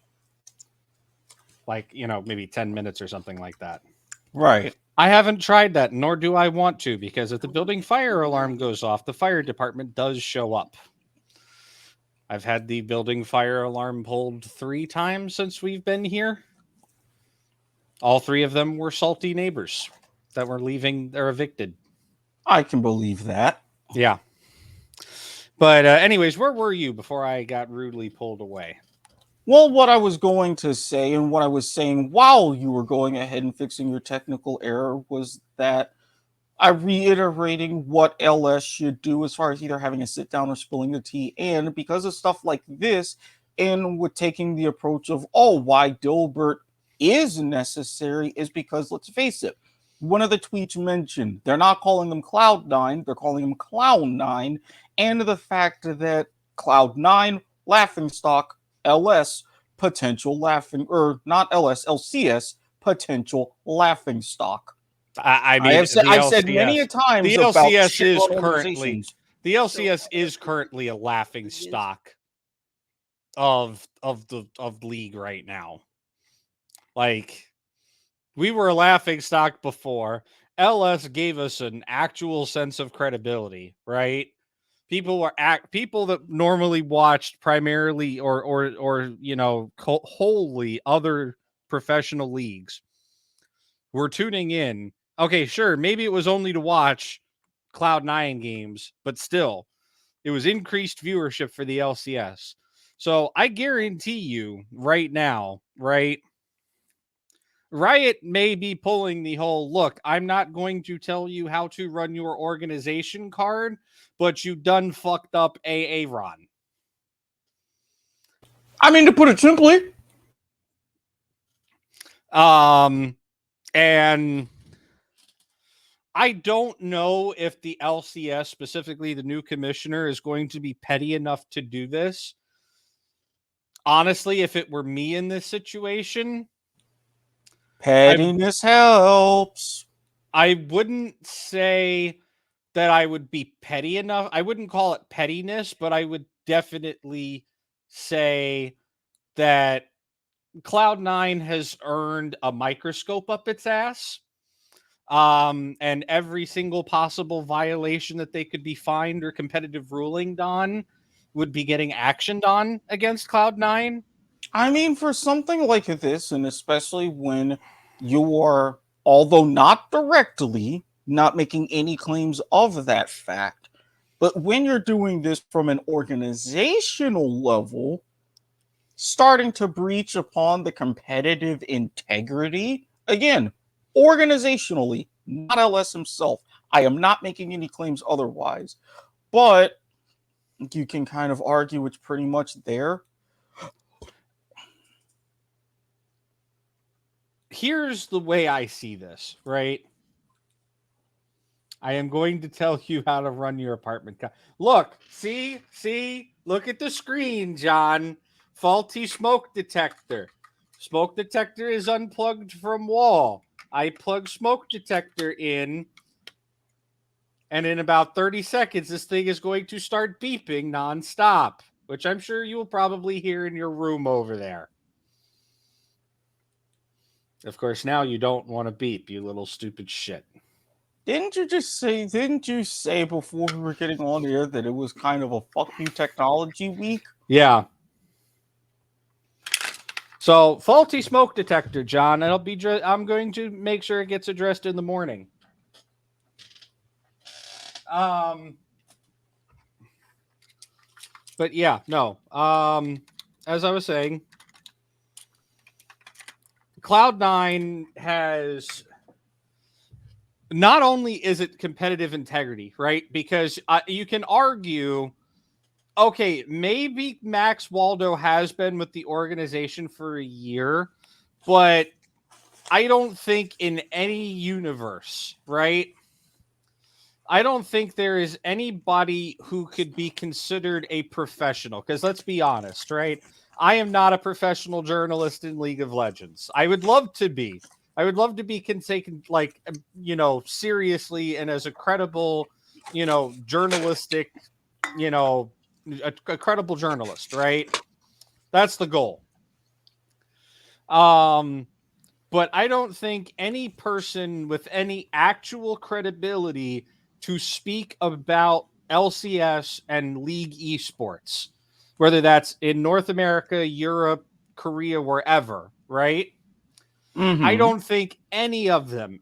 Like, maybe 10 minutes or something like that. Right. I haven't tried that, nor do I want to, because if the building fire alarm goes off, the fire department does show up. I've had the building fire alarm pulled 3 times since we've been here. All 3 of them were salty neighbors that were leaving. They're evicted. I can believe that. Yeah. But anyways, where were you before I got rudely pulled away? Well, what I was going to say and what I was saying while you were going ahead and fixing your technical error was that I'm reiterating what LS should do as far as either having a sit down or spilling the tea. And because of stuff like this, and with taking the approach of, why Dilbert is necessary is because, let's face it, one of the tweets mentioned, they're not calling them Cloud9, they're calling them Clown9, and the fact that Cloud9, laughingstock, LS, potential laughing, or not LS, LCS, potential laughingstock. I've said many a times the about LCS is shitload currently organizations. the LCS is currently a laughing stock of the league right now. Like, we were a laughing stock before. LS gave us an actual sense of credibility, right? People that normally watched primarily or wholly other professional leagues were tuning in. Okay, sure, maybe it was only to watch Cloud9 games, but still, it was increased viewership for the LCS. So I guarantee you right now, right? Riot may be pulling the whole, look, I'm not going to tell you how to run your organization card, but you done fucked up Ron. I mean, to put it simply. And I don't know if the LCS, specifically the new commissioner, is going to be petty enough to do this. Honestly, if it were me in this situation, Pettiness helps. I wouldn't say that I would be petty enough. I wouldn't call it pettiness, but I would definitely say that Cloud9 has earned a microscope up its ass. And every single possible violation that they could be fined or competitive ruling on would be getting actioned on against Cloud9. I mean, for something like this, and especially when you are, although not directly, not making any claims of that fact, but when you're doing this from an organizational level, starting to breach upon the competitive integrity, again, organizationally, not LS himself. I am not making any claims otherwise, but you can kind of argue it's pretty much there. Here's the way I see this, right? I am going to tell you how to run your apartment. Look, see, look at the screen, John. Faulty smoke detector. Smoke detector is unplugged from wall. I plug smoke detector in, and in about 30 seconds, this thing is going to start beeping nonstop, which I'm sure you will probably hear in your room over there. Of course, now you don't want to beep, you little stupid shit. Didn't you say before we were getting on here that it was kind of a fuck you technology week? Yeah. So, faulty smoke detector, John. I'm going to make sure it gets addressed in the morning. But yeah, no. As I was saying, Cloud9 has, not only is it competitive integrity, right? Because you can argue, okay, maybe Max Waldo has been with the organization for a year, but I don't think in any universe, right? I don't think there is anybody who could be considered a professional. Because let's be honest, right? I am not a professional journalist in League of Legends. I would love to be. I would love to be taken, like, seriously and as a credible journalistic, a credible journalist, right? That's the goal. But I don't think any person with any actual credibility to speak about LCS and League esports, whether that's in North America, Europe, Korea, wherever, right? I don't think any of them.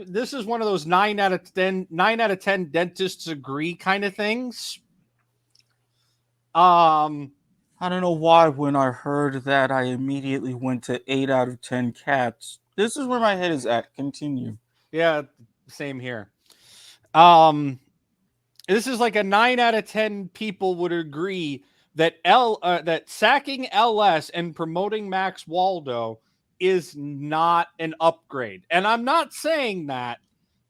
This is one of those 9 out of 10 dentists agree kind of things. I don't know why when I heard that I immediately went to 8 out of 10 cats. This is where my head is at. Continue. Yeah, same here. This is like a 9 out of 10 people would agree that that sacking LS and promoting Max Waldo is not an upgrade. And I'm not saying that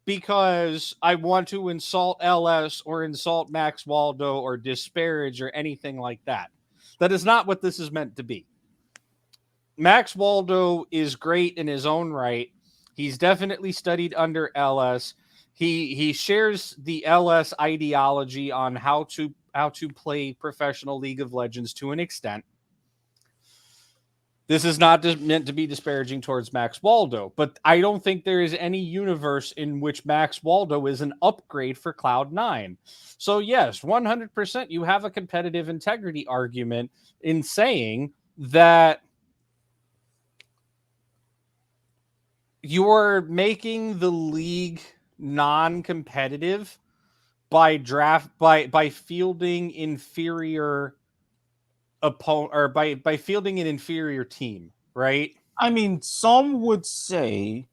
because I want to insult LS or insult Max Waldo or disparage or anything like that. That is not what this is meant to be. Max Waldo is great in his own right. He's definitely studied under LS. He shares the LS ideology on how to play professional League of Legends to an extent. This is not meant to be disparaging towards Max Waldo, but I don't think there is any universe in which Max Waldo is an upgrade for Cloud9. So yes, 100% you have a competitive integrity argument in saying that you're making the league non-competitive by fielding inferior opponent or by fielding an inferior team, right? I mean, some would say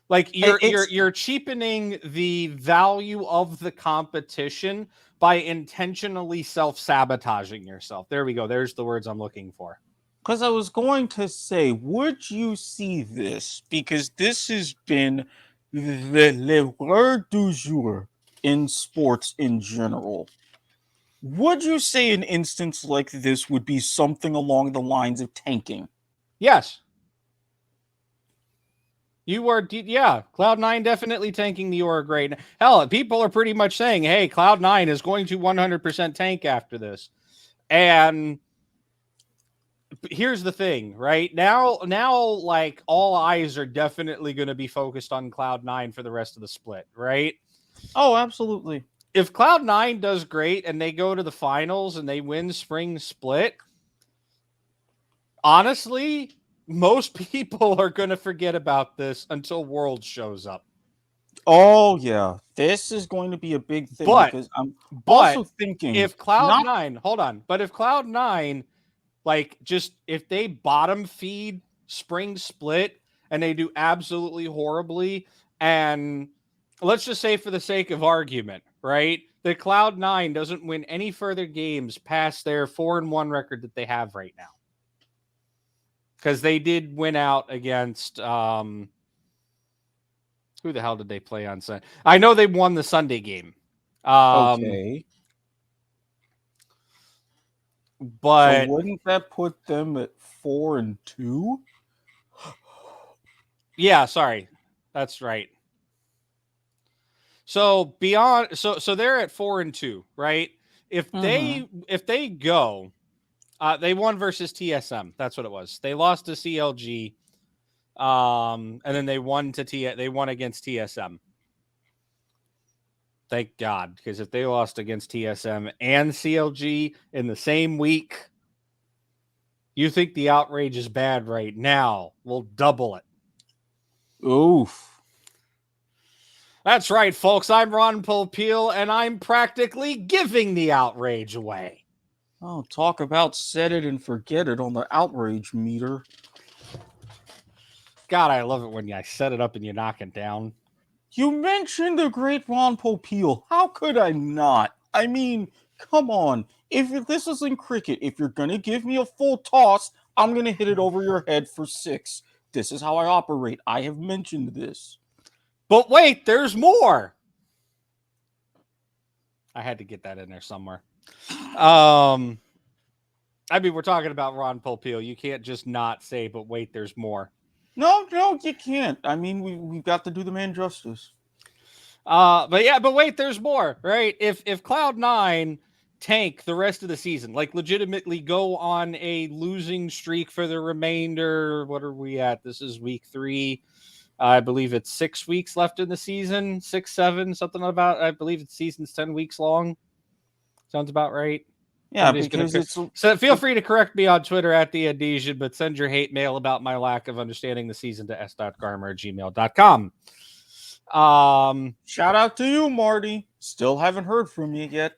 like you're cheapening the value of the competition by intentionally self-sabotaging yourself. There we go. There's the words I'm looking for. Because I was going to say, would you see this? Because this has been le word du jour in sports in general. Would you say an instance like this would be something along the lines of tanking? Yes. You are, yeah, Cloud9 definitely tanking the Aura grade. Hell, people are pretty much saying, hey, Cloud9 is going to 100% tank after this. And here's the thing, right? Now, like, all eyes are definitely going to be focused on Cloud9 for the rest of the split, right? Oh, absolutely. If Cloud9 does great and they go to the finals and they win spring split, honestly, most people are going to forget about this until World shows up. Oh, yeah. This is going to be a big thing because I'm also thinking if Cloud9, hold on, but if Cloud9, like, just if they bottom feed spring split and they do absolutely horribly, and let's just say for the sake of argument, right, that Cloud9 doesn't win any further games past their 4-1 record that they have right now. Because they did win out against who the hell did they play on Sunday? I know they won the Sunday game. Okay. But so wouldn't that put them at 4-2? Yeah, sorry. That's right. So beyond so they're at 4-2, right? If they go, they won versus TSM. That's what it was. They lost to CLG. And then they won against TSM. Thank God, because if they lost against TSM and CLG in the same week, you think the outrage is bad right now. We'll double it. Oof. That's right, folks. I'm Ron Peel, and I'm practically giving the outrage away. Oh, talk about set it and forget it on the outrage meter. God, I love it when I set it up and you knock it down. You mentioned the great Ron Popeil. How could I not? I mean, come on. If this is in cricket, if you're going to give me a full toss, I'm going to hit it over your head for 6. This is how I operate. I have mentioned this. But wait, there's more. I had to get that in there somewhere. I mean, we're talking about Ron Popeil. You can't just not say, but wait, there's more. No, you can't. I mean, we've got to do the man justice. But wait, there's more, right? If Cloud9 tank the rest of the season, like legitimately go on a losing streak for the remainder, what are we at? This is week 3. I believe it's 6 weeks left in the season, 6, 7, something about. I believe the season's 10 weeks long. Sounds about right. Yeah, because so feel free to correct me on Twitter at the Adhesion, but send your hate mail about my lack of understanding the season to s.garmer@gmail.com. Shout out to you, Marty. Still haven't heard from you yet.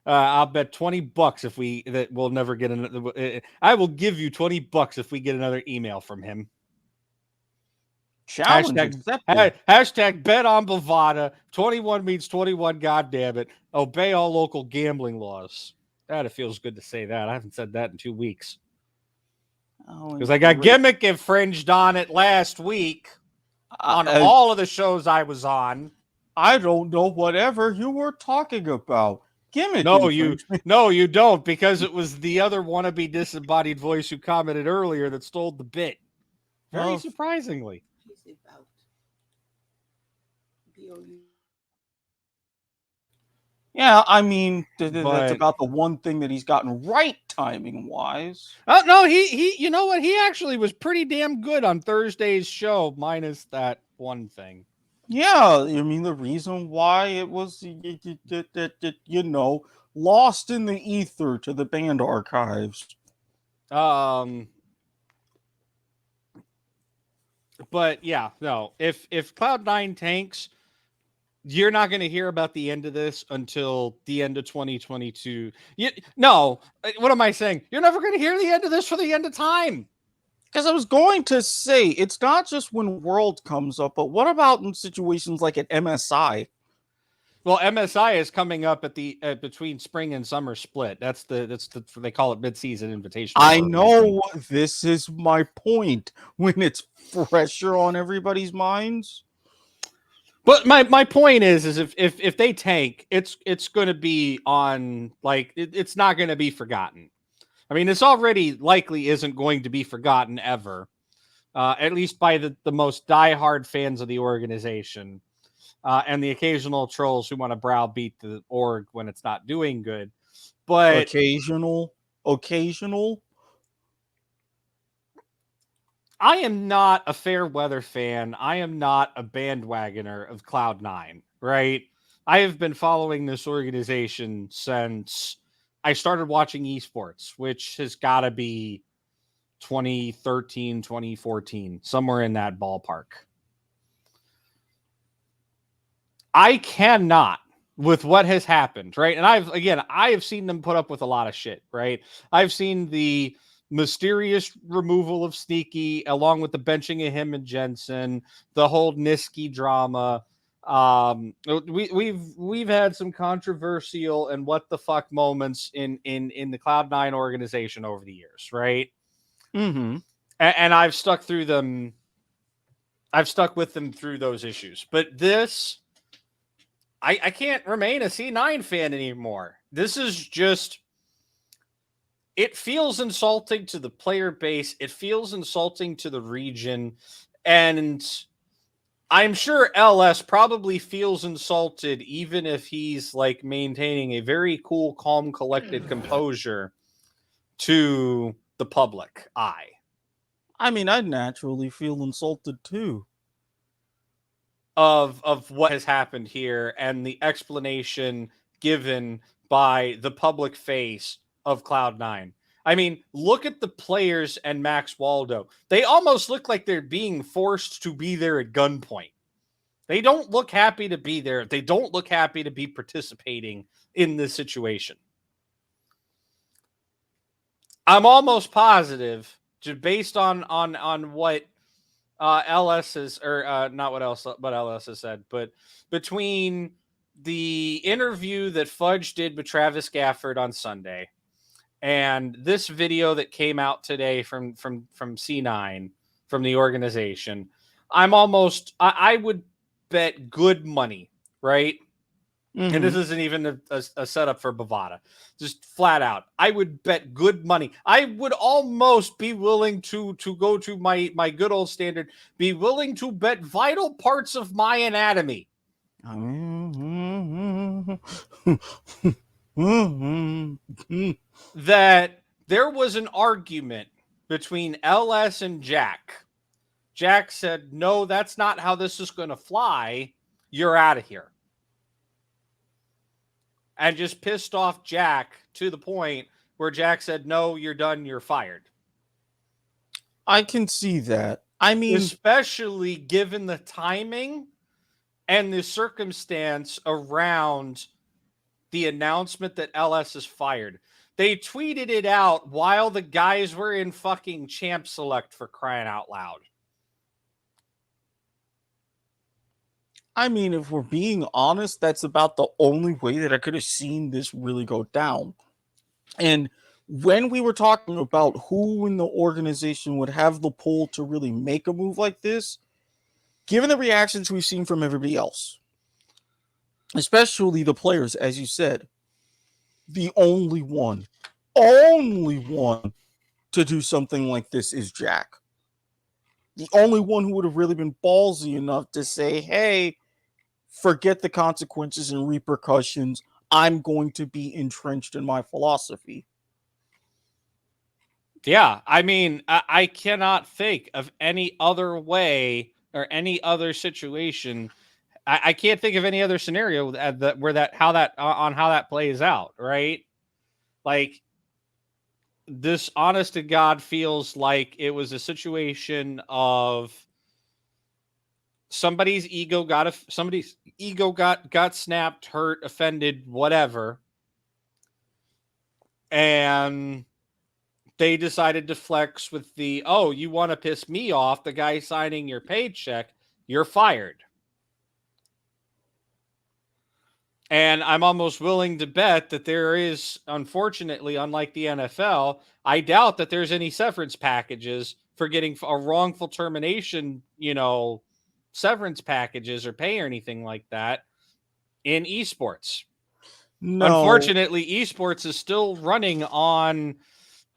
I'll bet $20 we'll never get another. I will give you $20 if we get another email from him. Challenge accepted. Hashtag bet on Bovada. 21 means 21. God damn it! Obey all local gambling laws. God, it feels good to say that. I haven't said that in 2 weeks because I got gimmick infringed on it last week on all of the shows I was on. I don't know whatever you were talking about. Gimmick infringement. No, you don't, because it was the other wannabe disembodied voice who commented earlier that stole the bit. Very surprisingly. Yeah, I mean, that's about the one thing that he's gotten right timing wise. Oh no, he you know what? He actually was pretty damn good on Thursday's show, minus that one thing. Yeah, I mean, the reason why it was, you know, lost in the ether to the band archives. But yeah, no. If Cloud9 tanks, you're not going to hear about the end of this until the end of 2022. What am I saying? You're never going to hear the end of this for the end of time. Because I was going to say, it's not just when World comes up, but what about in situations like at MSI? Well, MSI is coming up at the between spring and summer split. That's they call it mid-season invitation. I know, this is my point. When it's fresher on everybody's minds. But my point is if they tank, it's going to be on, like, it's not going to be forgotten. I mean, this already likely isn't going to be forgotten ever, at least by the most diehard fans of the organization, and the occasional trolls who want to browbeat the org when it's not doing good. But occasional. I am not a fair weather fan. I am not a bandwagoner of Cloud9, right? I have been following this organization since I started watching esports, which has got to be 2013, 2014, somewhere in that ballpark. I cannot, with what has happened, right? And I have seen them put up with a lot of shit, right? I've seen the mysterious removal of Sneaky, along with the benching of him and Jensen, the whole Niski drama. We've had some controversial and what the fuck moments in the Cloud9 organization over the years, right? Mm-hmm. And I've stuck through them. I've stuck with them through those issues. But this, I can't remain a C9 fan anymore. This is just, it feels insulting to the player base. It feels insulting to the region. And I'm sure LS probably feels insulted, even if he's like maintaining a very cool, calm, collected composure to the public eye. I mean, I naturally feel insulted too. Of what has happened here and the explanation given by the public face of Cloud9. I mean, look at the players and Max Waldo. They almost look like they're being forced to be there at gunpoint. They don't look happy to be there. They don't look happy to be participating in this situation. I'm almost positive, just based on what LS is, or not what LS has said, but between the interview that Fudge did with Travis Gafford on Sunday and this video that came out today from C9, from the organization, I would bet good money, right, And this isn't even a setup for Bovada. Just flat out, I would bet good money. I would almost be willing to go to my good old standard, be willing to bet vital parts of my anatomy that there was an argument between LS and Jack. Jack said, "No, that's not how this is going to fly. You're out of here." And just pissed off Jack to the point where Jack said, "No, you're done. You're fired." I can see that. I mean, especially given the timing and the circumstance around the announcement that LS is fired. They tweeted it out while the guys were in fucking champ select, for crying out loud. I mean, if we're being honest, that's about the only way that I could have seen this really go down. And when we were talking about who in the organization would have the pull to really make a move like this, given the reactions we've seen from everybody else, especially the players, as you said, the only one to do something like this is Jack. The only one who would have really been ballsy enough to say, hey, forget the consequences and repercussions. I'm going to be entrenched in my philosophy. Yeah, I mean, I cannot think of any other way or any other situation. I can't think of any other scenario how that plays out, right? Like, this, honest to God, feels like it was a situation of somebody's ego got snapped, hurt, offended, whatever, and they decided to flex with the, "Oh, you want to piss me off, the guy signing your paycheck, you're fired." And I'm almost willing to bet that there is, unfortunately, unlike the NFL, I doubt that there's any severance packages for getting a wrongful termination, severance packages or pay or anything like that in esports. No. Unfortunately, esports is still running on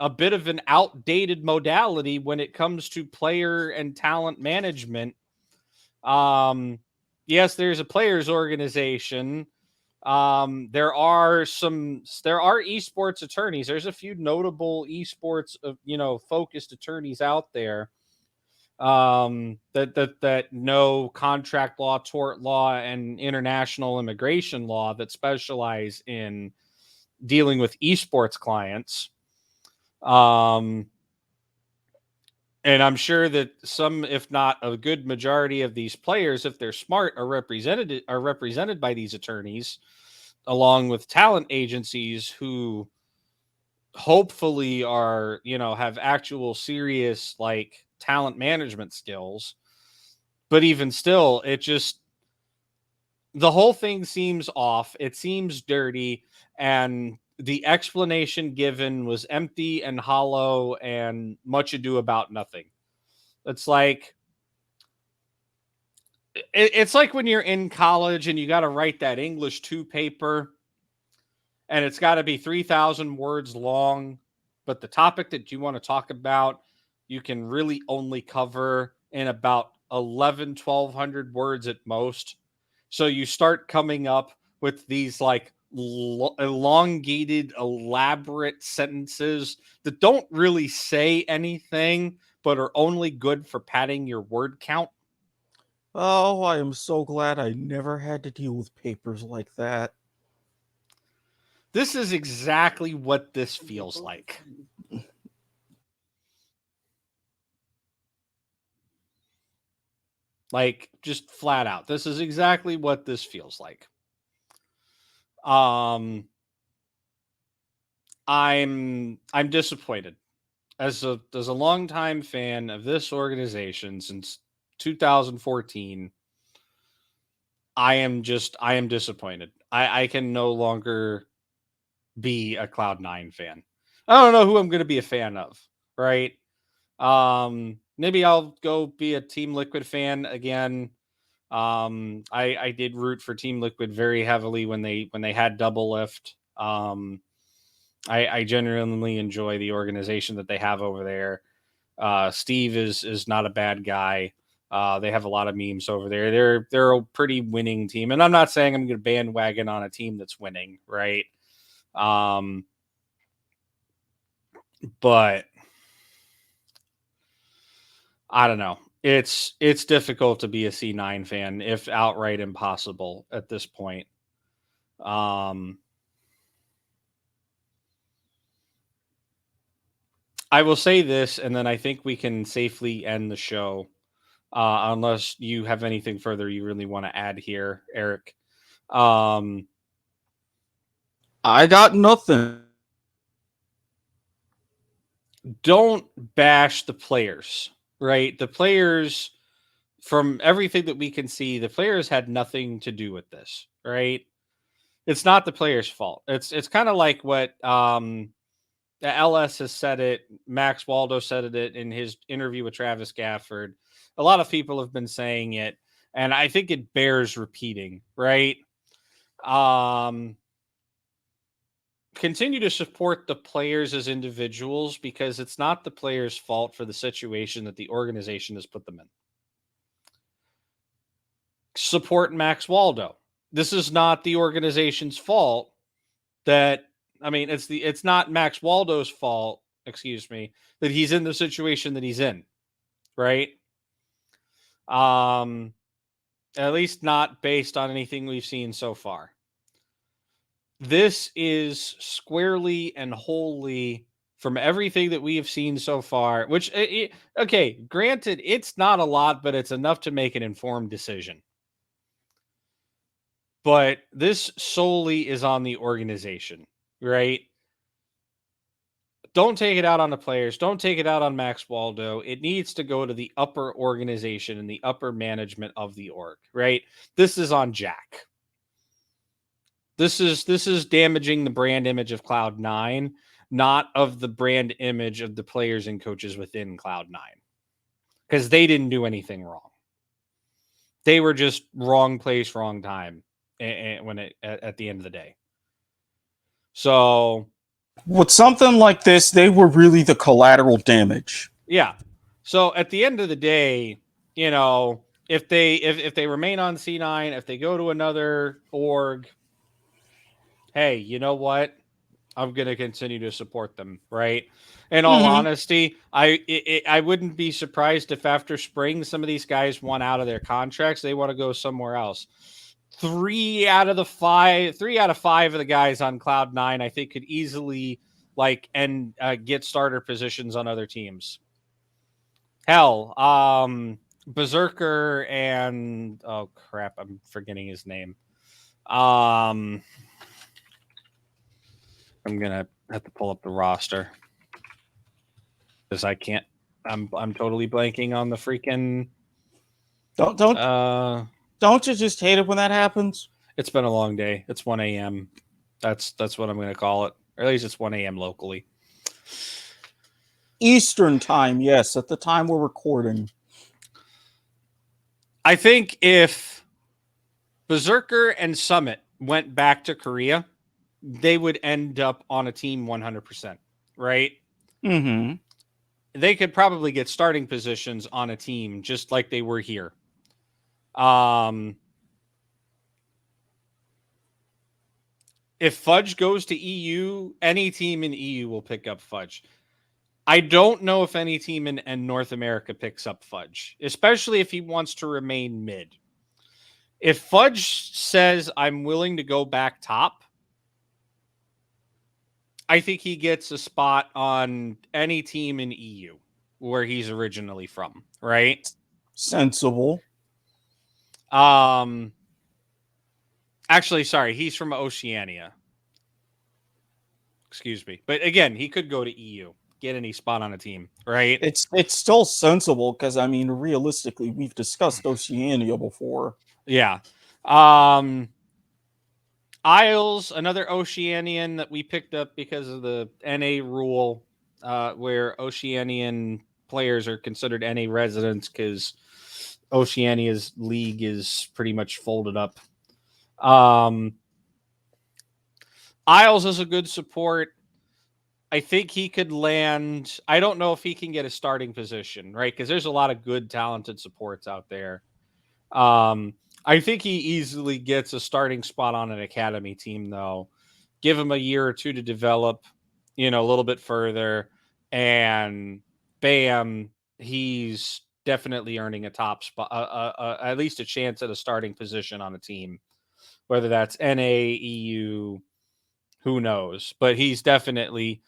a bit of an outdated modality when it comes to player and talent management. Yes, there's a players organization. There are esports attorneys. There's a few notable esports focused attorneys out there that know contract law, tort law, and international immigration law that specialize in dealing with esports clients. And I'm sure that some, if not a good majority of these players, if they're smart, are represented by these attorneys, along with talent agencies who hopefully are, have actual serious like talent management skills. But even still, the whole thing seems off. It seems dirty, and the explanation given was empty and hollow and much ado about nothing. It's like when you're in college and you got to write that English 2 paper, and it's got to be 3,000 words long, but the topic that you want to talk about, you can really only cover in about 1,200 words at most. So you start coming up with these like elongated, elaborate sentences that don't really say anything, but are only good for padding your word count. Oh, I am so glad I never had to deal with papers like that. This is exactly what this feels like. Like, just flat out. This is exactly what this feels like. I'm disappointed. As a longtime fan of this organization since 2014, I am disappointed. I can no longer be a Cloud9 fan. I don't know who I'm going to be a fan of, right? Maybe I'll go be a Team Liquid fan again. I did root for Team Liquid very heavily when they had Double Lift. I genuinely enjoy the organization that they have over there. Steve is not a bad guy. They have a lot of memes over there. They're a pretty winning team, and I'm not saying I'm going to bandwagon on a team that's winning, right? But I don't know. It's difficult to be a C9 fan, if outright impossible at this point. I will say this, and then I think we can safely end the show, unless you have anything further you really want to add here, Eric. I got nothing. Don't bash the players, right? The players, from everything that we can see, the players had nothing to do with this, right? It's not the players' fault. It's kind of like what the LS has said it. Max Waldo said it in his interview with Travis Gafford. A lot of people have been saying it, and I think it bears repeating, right? Continue to support the players as individuals, because it's not the players' fault for the situation that the organization has put them in. Support Max Waldo. This is not the organization's fault that, I mean, it's not Max Waldo's fault, excuse me, that he's in the situation that he's in, right? At least not based on anything we've seen so far. This is squarely and wholly, from everything that we have seen so far, which, okay, granted, it's not a lot, but it's enough to make an informed decision. But this solely is on the organization, right? Don't take it out on the players. Don't take it out on Max Waldo. It needs to go to the upper organization and the upper management of the org, right? This is on Jack. This is damaging the brand image of Cloud9, not of the brand image of the players and coaches within Cloud9, because they didn't do anything wrong. They were just wrong place, wrong time, at the end of the day. So With something like this, they were really the collateral damage. yeah. So at the end of the day, you know, if they remain on C9, if they go to another org, hey, you know what? I'm going to continue to support them, right? In all honesty, I wouldn't be surprised if after spring some of these guys want out of their contracts, they want to go somewhere else. 3 out of 5 of the guys on Cloud9, I think, could easily get starter positions on other teams. Hell, Berserker and oh crap, I'm forgetting his name. I'm gonna have to pull up the roster because I can't. I'm totally blanking on the freaking. Don't you just hate it when that happens? It's been a long day. It's 1 a.m. That's what I'm gonna call it. Or at least it's 1 a.m. locally. Eastern time, yes, at the time we're recording. I think if Berserker and Summit went back to Korea, they would end up on a team 100%, right? Mm-hmm. They could probably get starting positions on a team just like they were here. If Fudge goes to EU, any team in EU will pick up Fudge. I don't know if any team in North America picks up Fudge, especially if he wants to remain mid. If Fudge says, I'm willing to go back top, I think he gets a spot on any team in EU where he's originally from, right? Sensible. Actually, sorry, he's from Oceania. Excuse me. But again, he could go to EU, get any spot on a team, right? It's still sensible because, I mean, realistically, we've discussed Oceania before. Yeah. Isles, another Oceanian that we picked up because of the NA rule, where Oceanian players are considered NA residents because Oceania's league is pretty much folded up. Isles is a good support. I think he could land. I don't know if he can get a starting position, right? Because there's a lot of good, talented supports out there. I think he easily gets a starting spot on an academy team, though. Give him a year or two to develop, a little bit further, and bam, he's definitely earning a top spot, at least a chance at a starting position on a team, whether that's NA, EU, who knows? But he's definitely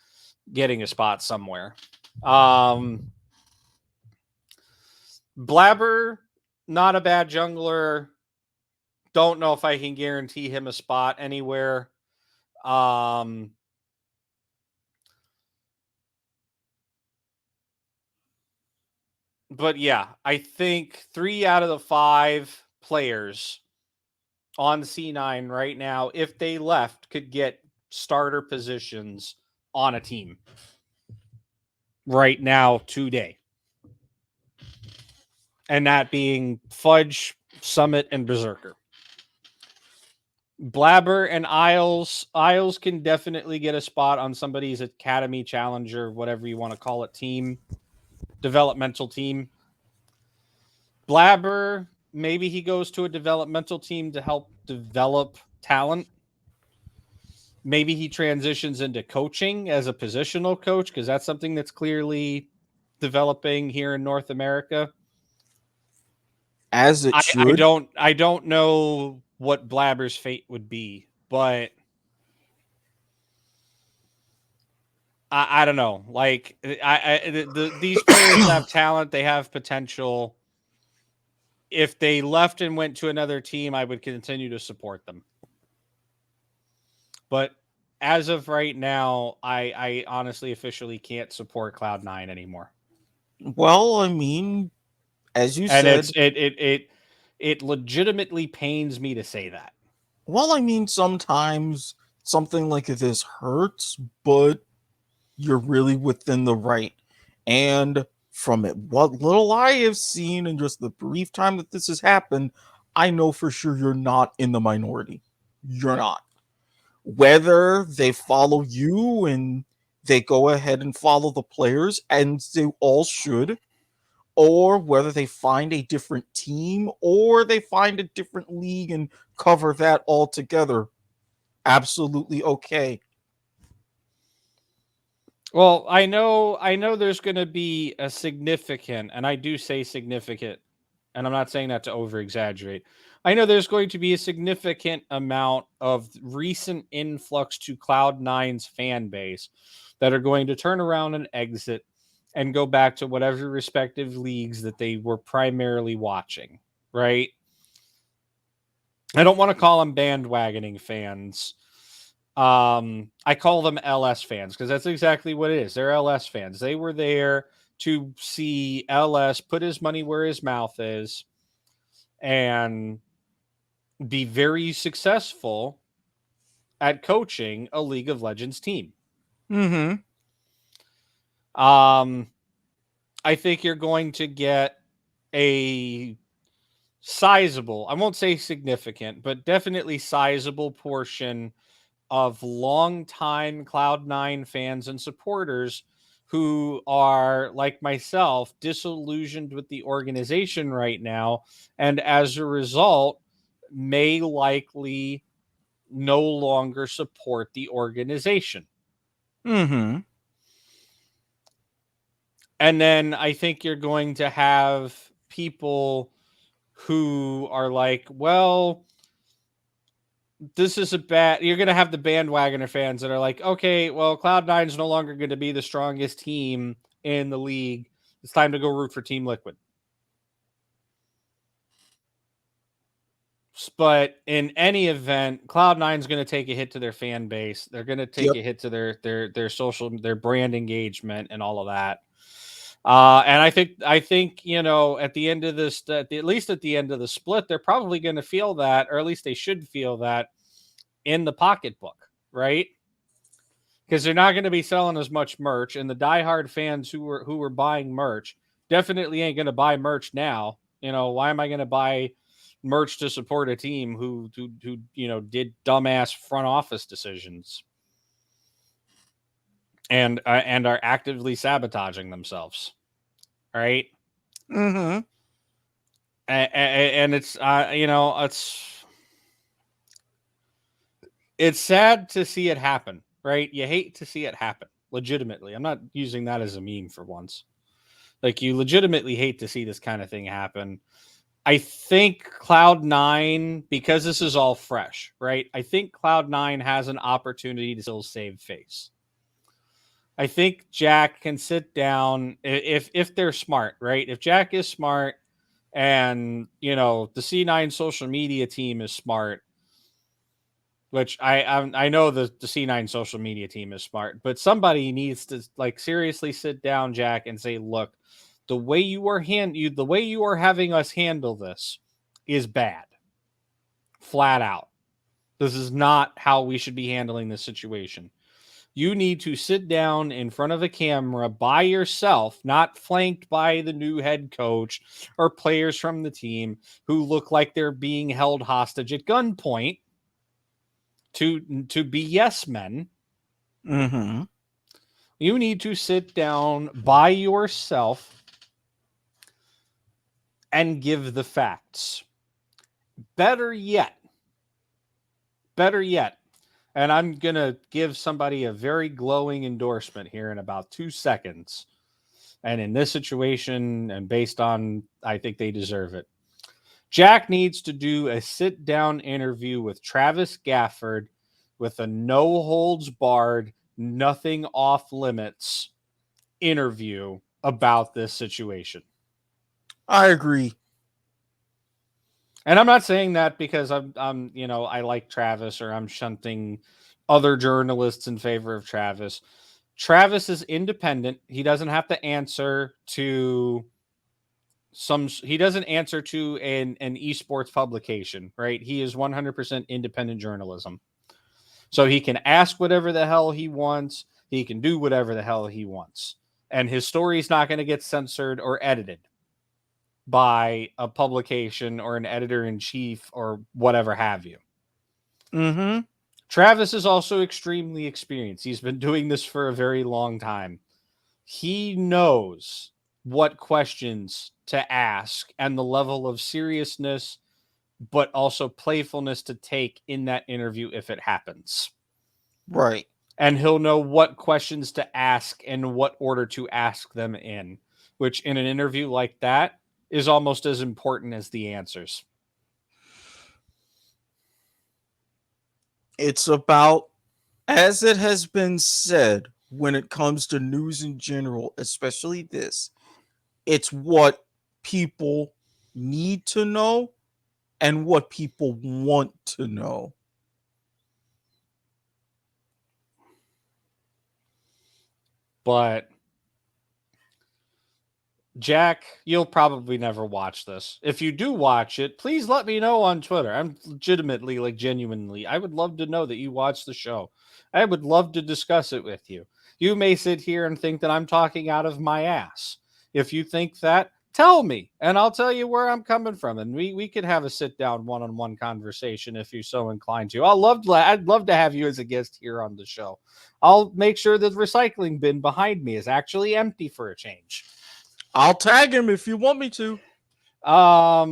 getting a spot somewhere. Blabber, not a bad jungler. Don't know if I can guarantee him a spot anywhere. But yeah, I think 3 out of the 5 players on C9 right now, if they left, could get starter positions on a team right now today. And that being Fudge, Summit, and Berserker. Blabber and Isles. Isles can definitely get a spot on somebody's academy challenger, whatever you want to call it, team, developmental team. Blabber, maybe he goes to a developmental team to help develop talent. Maybe he transitions into coaching as a positional coach, because that's something that's clearly developing here in North America. As it should. I don't know what Blabber's fate would be, but I don't know. Like these players have talent, they have potential. If they left and went to another team, I would continue to support them. But as of right now, I honestly officially can't support Cloud9 anymore. Well, I mean, as you And said, it legitimately pains me to say that. well, I mean, sometimes something like this hurts, but you're really within the right. And from it, what little I have seen in just the brief time that this has happened, I know for sure you're not in the minority. You're not. Whether they follow you and they go ahead and follow the players, and they all should, or whether they find a different team or they find a different league and cover that all together, absolutely okay. Well, I know there's going to be a significant, and I do say significant, and I'm not saying that to over exaggerate. I know there's going to be a significant amount of recent influx to Cloud9's fan base that are going to turn around and exit and go back to whatever respective leagues that they were primarily watching, right? I don't want to call them bandwagoning fans. I call them LS fans because that's exactly what it is. They're LS fans. They were there to see LS put his money where his mouth is and be very successful at coaching a League of Legends team. Mm-hmm. I think you're going to get a sizable, I won't say significant, but definitely sizable portion of longtime Cloud9 fans and supporters who are, like myself, disillusioned with the organization right now, and as a result, may likely no longer support the organization. Mm-hmm. And then I think you're going to have people who are like, well, this is a bad. You're going to have the bandwagoner fans that are like, okay, well, Cloud9 is no longer going to be the strongest team in the league. It's time to go root for Team Liquid. But in any event, Cloud9 is going to take a hit to their fan base. They're going to take a hit to their social, their brand engagement, and all of that. And I think at the end of this, at least at the end of the split, they're probably going to feel that, or at least they should feel that in the pocketbook, right? Because they're not going to be selling as much merch, and the diehard fans who were buying merch definitely ain't going to buy merch now Why am I going to buy merch to support a team who did dumbass front office decisions and are actively sabotaging themselves? Right? Mm-hmm. And it's it's sad to see it happen, right? You hate to see it happen. Legitimately, I'm not using that as a meme for once. Like, you legitimately hate to see this kind of thing happen. I think Cloud9, because this is all fresh, right? I think Cloud9 has an opportunity to still save face. I think Jack can sit down if they're smart, right? If Jack is smart and, the C9 social media team is smart, which I know the C9 social media team is smart, but somebody needs to seriously sit down, Jack, and say, look, the way you are having us handle this is bad. Flat out. This is not how we should be handling this situation. You need to sit down in front of a camera by yourself, not flanked by the new head coach or players from the team who look like they're being held hostage at gunpoint to be yes men. Mm-hmm. You need to sit down by yourself and give the facts. Better yet, and I'm going to give somebody a very glowing endorsement here in about 2 seconds. And in this situation, and based on, I think they deserve it. Jack needs to do a sit-down interview with Travis Gafford with a no-holds-barred, nothing off-limits interview about this situation. I agree. And I'm not saying that because I'm I like Travis or I'm shunting other journalists in favor of Travis. Travis is independent. He doesn't have to answer to he doesn't answer to an esports publication, right? He is 100% independent journalism. So he can ask whatever the hell he wants. He can do whatever the hell he wants. And his story is not going to get censored or edited by a publication or an editor-in-chief or whatever have you. Mm-hmm. Travis is also extremely experienced. He's been doing this for a very long time. He knows what questions to ask and the level of seriousness, but also playfulness to take in that interview if it happens. Right. And he'll know what questions to ask and what order to ask them in, which in an interview like that is almost as important as the answers. It's about, as it has been said, when it comes to news in general, especially this, it's what people need to know and what people want to know. But Jack, you'll probably never watch this. If you do watch it, please let me know on Twitter. I'm legitimately, genuinely, I would love to know that you watch the show. I would love to discuss it with you. You may sit here and think that I'm talking out of my ass. If you think that, tell me, and I'll tell you where I'm coming from, and we could have a sit-down one-on-one conversation if you're so inclined to. I'd love to have you as a guest here on the show. I'll make sure that the recycling bin behind me is actually empty for a change. I'll tag him if you want me to. I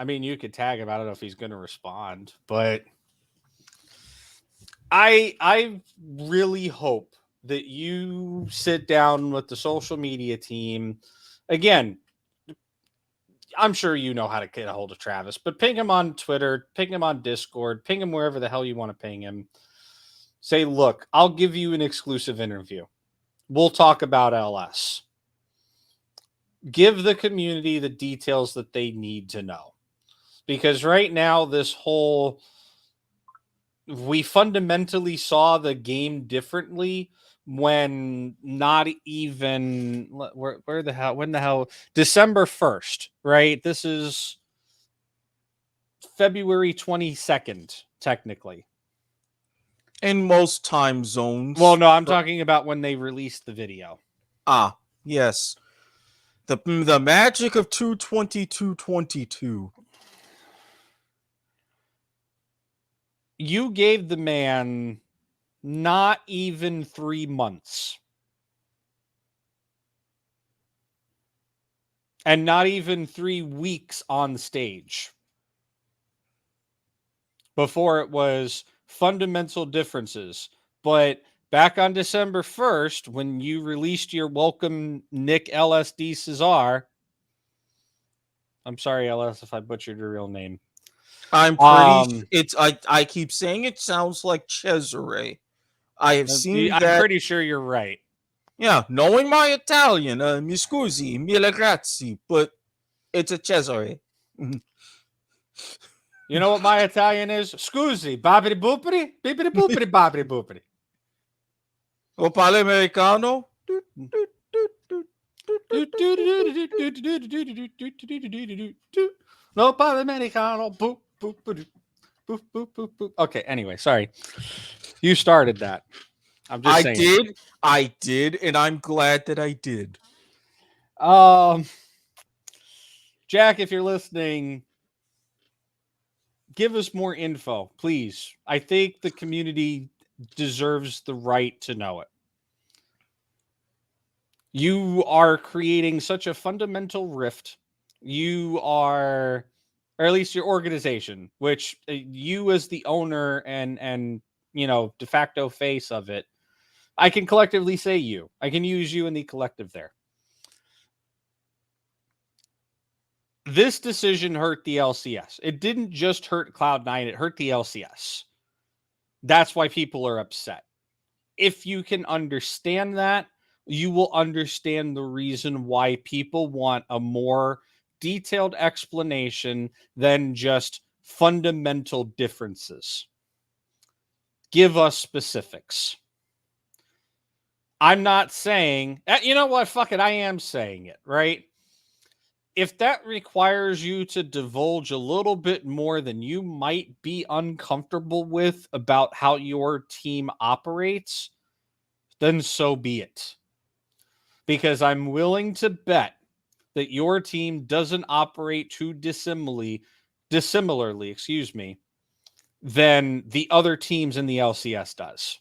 mean, you could tag him. I don't know if he's going to respond, but I really hope that you sit down with the social media team. Again, I'm sure you know how to get a hold of Travis, but ping him on Twitter, ping him on Discord, ping him wherever the hell you want to ping him. Say, look, I'll give you an exclusive interview. We'll talk about LS. Give the community the details that they need to know. Because right now, we fundamentally saw the game differently when not even, where the hell, when the hell, December 1st, right? This is February 22nd, technically. In most time zones. Well, no, I'm talking about when they released the video. Ah, yes. The magic of 22222. You gave the man not even 3 months. And not even 3 weeks on stage before it was fundamental differences. But back on December 1st, when you released your welcome Nick LSD Cesar, I'm sorry, LS, if I butchered your real name. I'm pretty. I keep saying it sounds like Cesare. I have seen I'm that. pretty sure you're right. Yeah, knowing my Italian, mi scusi, mille grazie, but it's a Cesare. You know what my Italian is? Scusi, boppity boopity, bippity boopity, boppity boopity. O parle americano? No Americano. Boop, boop, boop, boop, boop, boop, boop. Okay, anyway, sorry. You started that. I'm just saying. I did, and I'm glad that I did. Jack, if you're listening, give us more info, please. I think the community deserves the right to know it. You are creating such a fundamental rift. You are, or at least your organization, which you as the owner and de facto face of it, I can collectively say you. I can use you in the collective there. This decision hurt the LCS. It didn't just hurt Cloud9, it hurt the LCS. That's why people are upset. If you can understand that, you will understand the reason why people want a more detailed explanation than just fundamental differences. Give us specifics. I'm not saying, you know what? Fuck it. I am saying it, right? If that requires you to divulge a little bit more than you might be uncomfortable with about how your team operates, then so be it. Because I'm willing to bet that your team doesn't operate too dissimilarly, than the other teams in the LCS does.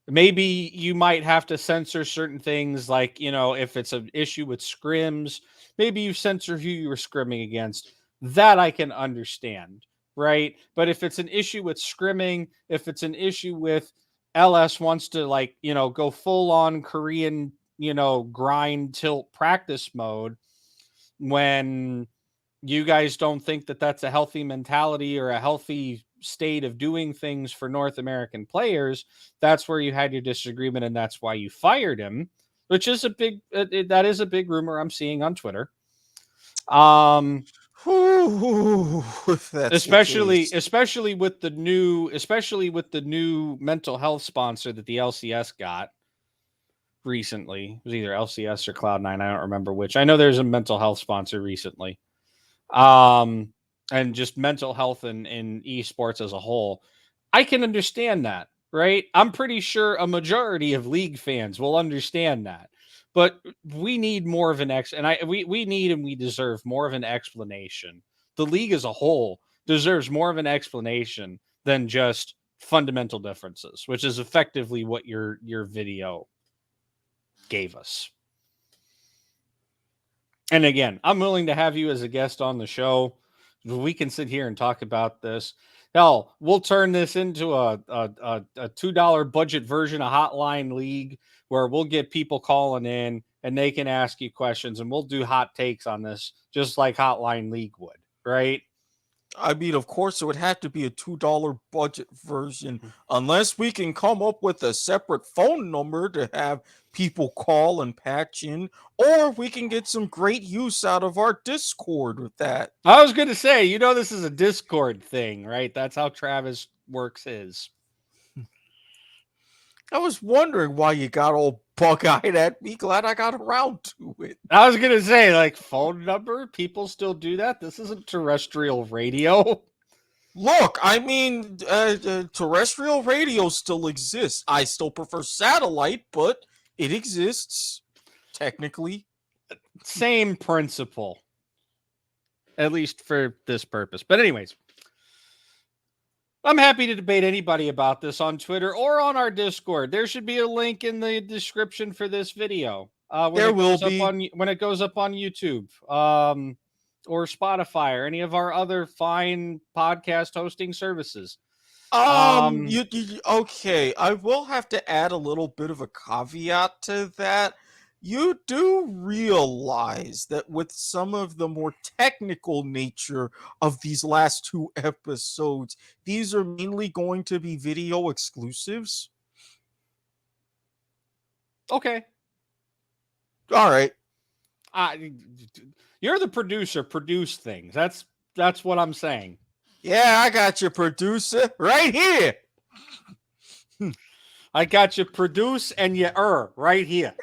Maybe you might have to censor certain things, like, if it's an issue with scrims, maybe you censor who you were scrimming against. That I can understand, right? But if it's an issue with scrimming, if it's an issue with LS wants to go full on Korean, grind tilt practice mode, when you guys don't think that that's a healthy mentality or a healthy state of doing things for North American players, that's where you had your disagreement, and that's why you fired him, which is a big rumor I'm seeing on Twitter. If that's especially with the new mental health sponsor that the LCS got recently. It was either LCS or Cloud9. I don't remember which. I know there's a mental health sponsor recently. And just mental health in esports as a whole. I can understand that, right? I'm pretty sure a majority of League fans will understand that. But we need more of an we need and we deserve more of an explanation. The league as a whole deserves more of an explanation than just fundamental differences, which is effectively what your video gave us. And again, I'm willing to have you as a guest on the show. We can sit here and talk about this. Hell, we'll turn this into a $2 budget version of Hotline League, where we'll get people calling in and they can ask you questions, and we'll do hot takes on this, just like Hotline League would, right? I mean, of course, it would have to be a $2 budget version, unless we can come up with a separate phone number to have people call and patch in, or we can get some great use out of our Discord with that. I was going to say, this is a Discord thing, right? That's how Travis works his. I was wondering why you got all bug-eyed at me. Glad I got around to it. I was going to say, phone number? People still do that? This isn't terrestrial radio. Look, I mean, terrestrial radio still exists. I still prefer satellite, but it exists. technically. Same principle, at least for this purpose. But anyways, I'm happy to debate anybody about this on Twitter or on our Discord. There should be a link in the description for this video when There it will goes be. up when it goes up on YouTube or Spotify or any of our other fine podcast hosting services. Okay, I will have to add a little bit of a caveat to that. You do realize that with some of the more technical nature of these last 2 episodes, these are mainly going to be video exclusives? Okay. All right. You're the producer. Produce things. That's what I'm saying. Yeah, I got your producer right here. I got you produce and you right here.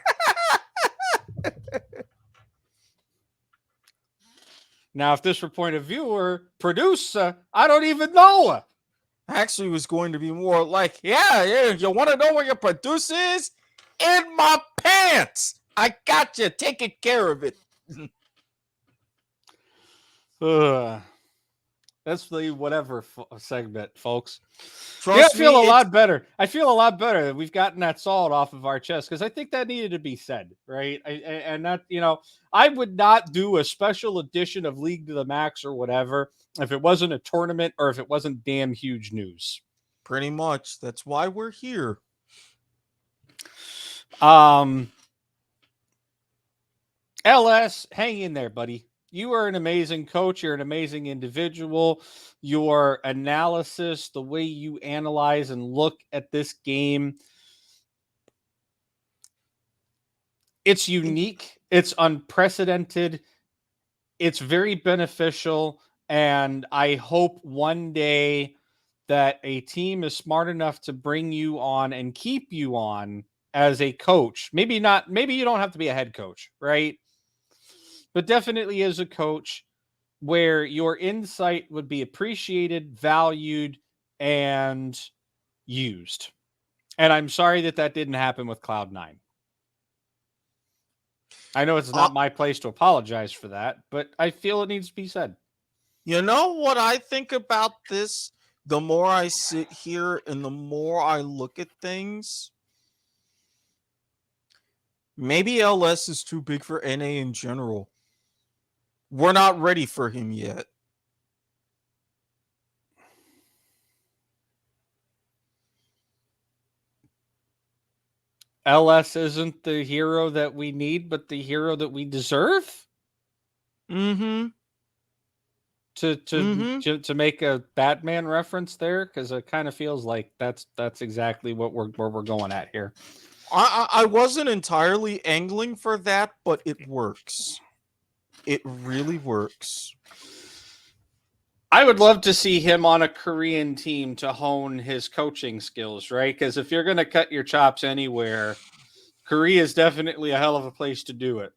Now, if this were point of viewer, producer, I don't even know her. Actually, was going to be more like, yeah, you want to know where your producer is? In my pants. I got you taking care of it. That's the whatever segment, folks. Trust I feel me, a lot better. I feel a lot better that we've gotten that salt off of our chest because I think that needed to be said, right? And that, I would not do a special edition of League to the Max or whatever if it wasn't a tournament or if it wasn't damn huge news. Pretty much. That's why we're here. LS, hang in there, buddy. You are an amazing coach. You're an amazing individual. Your analysis, the way you analyze and look at this game, it's unique. It's unprecedented. It's very beneficial. And I hope one day that a team is smart enough to bring you on and keep you on as a coach. Maybe not. Maybe you don't have to be a head coach, right? But definitely as a coach where your insight would be appreciated, valued, and used. And I'm sorry that didn't happen with Cloud9. I know it's not my place to apologize for that, but I feel it needs to be said. You know what I think about this? The more I sit here and the more I look at things, maybe LS is too big for NA in general. We're not ready for him yet. LS isn't the hero that we need, but the hero that we deserve? Mm-hmm. To make a Batman reference there, because it kind of feels like that's exactly where we're going at here. I wasn't entirely angling for that, but it works. It really works. I would love to see him on a Korean team to hone his coaching skills, right? Because if you're going to cut your chops anywhere, Korea is definitely a hell of a place to do it.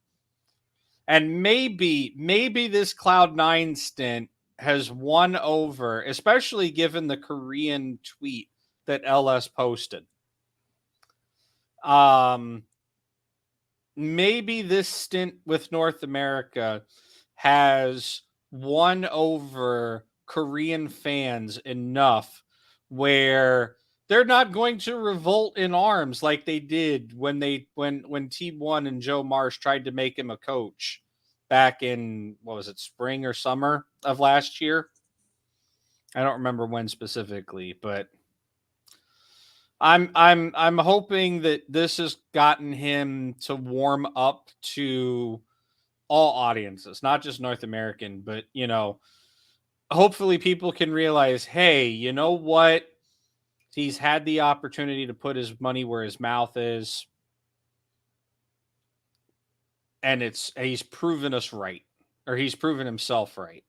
And maybe this Cloud9 stint has won over, especially given the Korean tweet that LS posted. Maybe this stint with North America has won over Korean fans enough where they're not going to revolt in arms like they did when Team One and Joe Marsh tried to make him a coach back in, what was it, spring or summer of last year? I don't remember when specifically, but I'm hoping that this has gotten him to warm up to all audiences, not just North American, but hopefully people can realize, hey, you know what? He's had the opportunity to put his money where his mouth is. And he's proven us right, or he's proven himself right.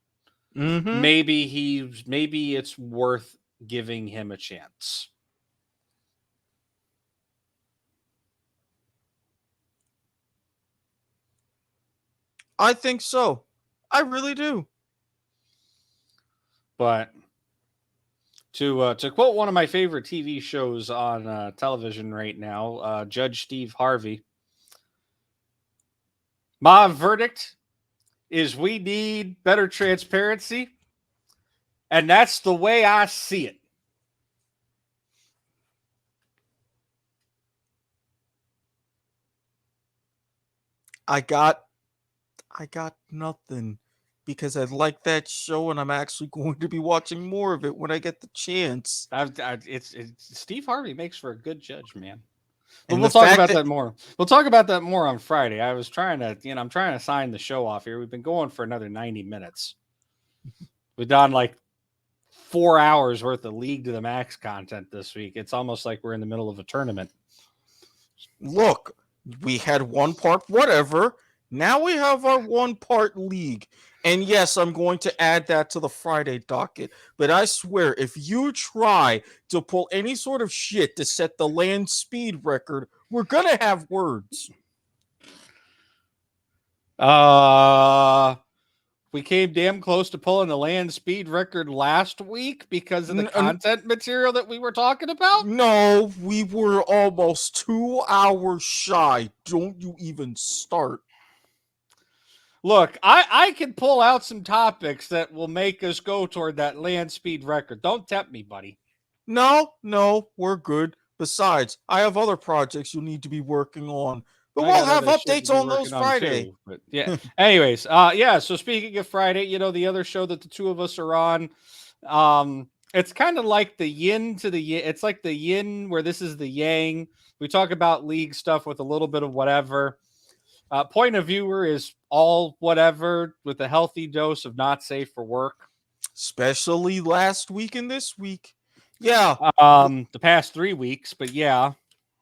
Mm-hmm. Maybe it's worth giving him a chance. I think so. I really do. But to quote one of my favorite TV shows on television right now, Judge Steve Harvey, My verdict is we need better transparency, and that's the way I see it. I got nothing because I like that show and I'm actually going to be watching more of it when I get the chance. It's Steve Harvey makes for a good judge, man. But And we'll the talk fact about that that more. We'll talk about that more on Friday. I was trying to, I'm trying to sign the show off here. We've been going for another 90 minutes. We've done like 4 hours worth of League to the Max content this week. It's almost like we're in the middle of a tournament. look, we had one part whatever. Now we have our one part league. And yes, I'm going to add that to the Friday docket. But I swear, if you try to pull any sort of shit to set the land speed record, we're going to have words. We came damn close to pulling the land speed record last week because of the N- content material that we were talking about. No, we were almost 2 hours shy. Don't you even start. Look, I can pull out some topics that will make us go toward that land speed record. Don't tempt me, buddy. No, we're good. Besides, I have other projects you'll need to be working on. But I we'll got have other shit to updates be on those working on Friday. too. But yeah. Anyways, yeah. So speaking of Friday, the other show that the two of us are on, it's kind of like the yin to the yin. It's like the yin where this is the yang. We talk about league stuff with a little bit of whatever. Point of viewer is all whatever with a healthy dose of not safe for work. Especially last week and this week. Yeah. The past 3 weeks, but yeah.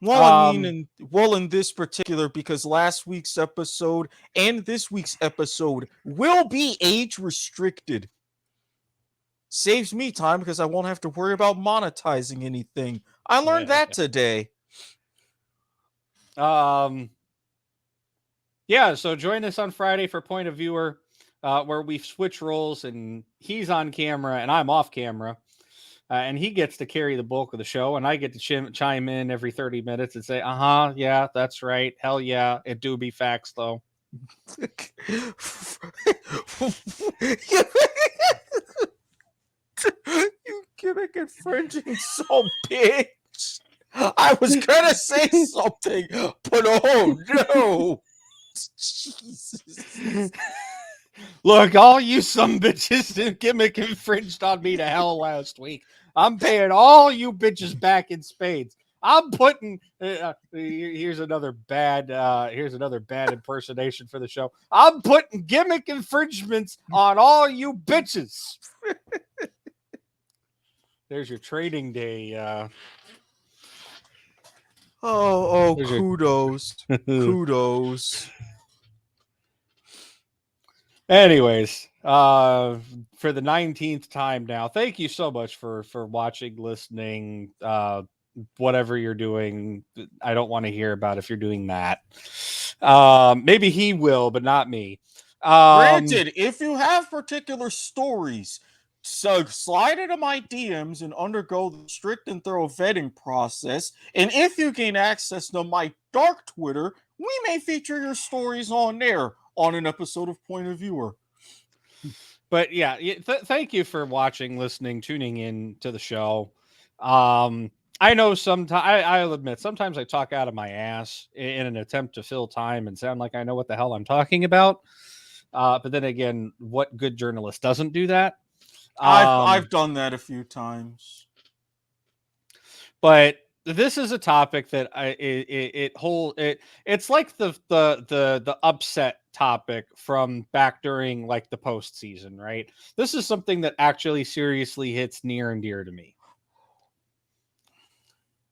Well, I mean, in this particular, because last week's episode and this week's episode will be age restricted. Saves me time because I won't have to worry about monetizing anything. I learned that today. Yeah, so join us on Friday for Point of Viewer, where we switch roles and he's on camera and I'm off camera. And he gets to carry the bulk of the show, and I get to chime in every 30 minutes and say, yeah, that's right. Hell yeah, it do be facts, though. You gimmick infringing so bitch. I was gonna say something, but oh no. Jesus. Look, all you some bitches and gimmick infringed on me to hell last week. I'm paying all you bitches back in spades. I'm putting here's another bad impersonation for the show. I'm putting gimmick infringements on all you bitches. There's your trading day. Kudos. Kudos. Anyways, for the 19th time now, thank you so much for watching, listening, whatever you're doing. I don't want to hear about if you're doing that. Maybe he will, but not me. Granted, if you have particular stories, so slide into my DMs and undergo the strict and thorough vetting process. And if you gain access to my dark Twitter, we may feature your stories on there on an episode of Point of Viewer. But yeah, thank you for watching, listening, tuning in to the show. I know sometimes I'll admit sometimes I talk out of my ass in an attempt to fill time and sound like I know what the hell I'm talking about. But then again, what good journalist doesn't do that? I've done that a few times. But this is a topic that it's like the upset topic from back during like the postseason, right? This is something that actually seriously hits near and dear to me.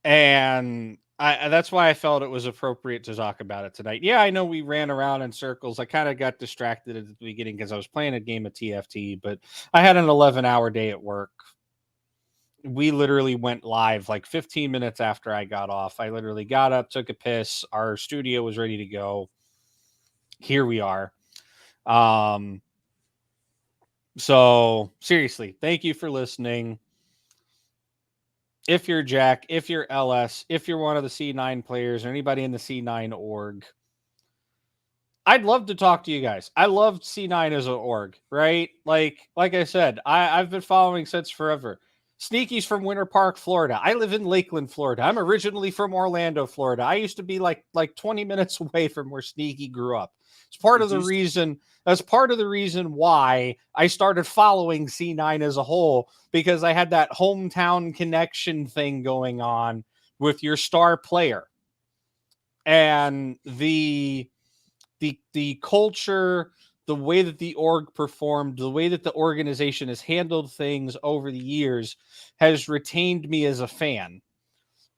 And that's why I felt it was appropriate to talk about it tonight. Yeah, I know we ran around in circles. I kind of got distracted at the beginning because I was playing a game of TFT, but I had an 11-hour day at work. We literally went live like 15 minutes after I got off. I literally got up, took a piss. Our studio was ready to go. Here we are. So seriously, thank you for listening. If you're Jack, if you're LS, if you're one of the C9 players or anybody in the C9 org, I'd love to talk to you guys. I loved C9 as an org, right? Like I said, I've been following since forever. Sneaky's from Winter Park, Florida. I live in Lakeland, Florida. I'm originally from Orlando, Florida. I used to be like 20 minutes away from where Sneaky grew up. It's part of the reason. That's part of the reason why I started following C9 as a whole, because I had that hometown connection thing going on with your star player. And the culture, the way that the org performed, the way that the organization has handled things over the years has retained me as a fan.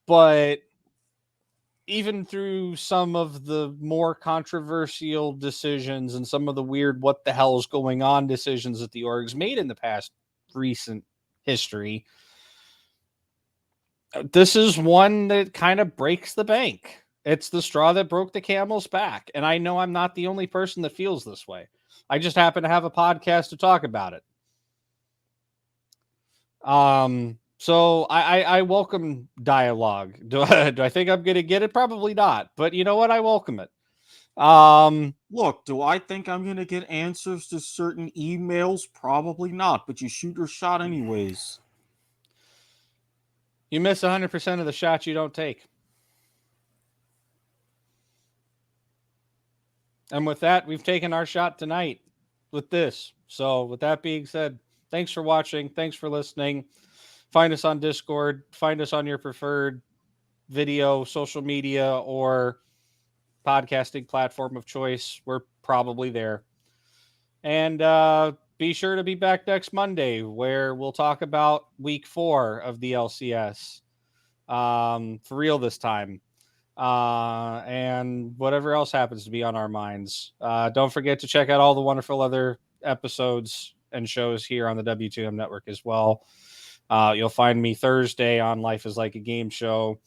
But even through some of the more controversial decisions and some of the weird what the hell is going on decisions that the org's made in the past recent history, this is one that kind of breaks the bank. It's the straw that broke the camel's back. And I know I'm not the only person that feels this way. I just happen to have a podcast to talk about it. So I welcome dialogue. Do I think I'm going to get it? Probably not. But you know what? I welcome it. Look, do I think I'm going to get answers to certain emails? Probably not, but you shoot your shot anyways. You miss 100% of the shots you don't take. And with that, we've taken our shot tonight with this. So with that being said, thanks for watching. Thanks for listening. Find us on Discord. Find us on your preferred video, social media, or podcasting platform of choice. We're probably there. And be sure to be back next Monday, where we'll talk about week 4 of the LCS. For real this time. And whatever else happens to be on our minds. Don't forget to check out all the wonderful other episodes and shows here on the W2M network as well. You'll find me Thursday on Life is Like a Game Show,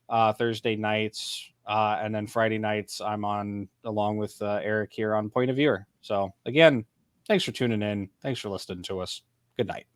Thursday nights, and then Friday nights I'm on along with Eric here on Point of Viewer. So again, thanks for tuning in. Thanks for listening to us. Good night.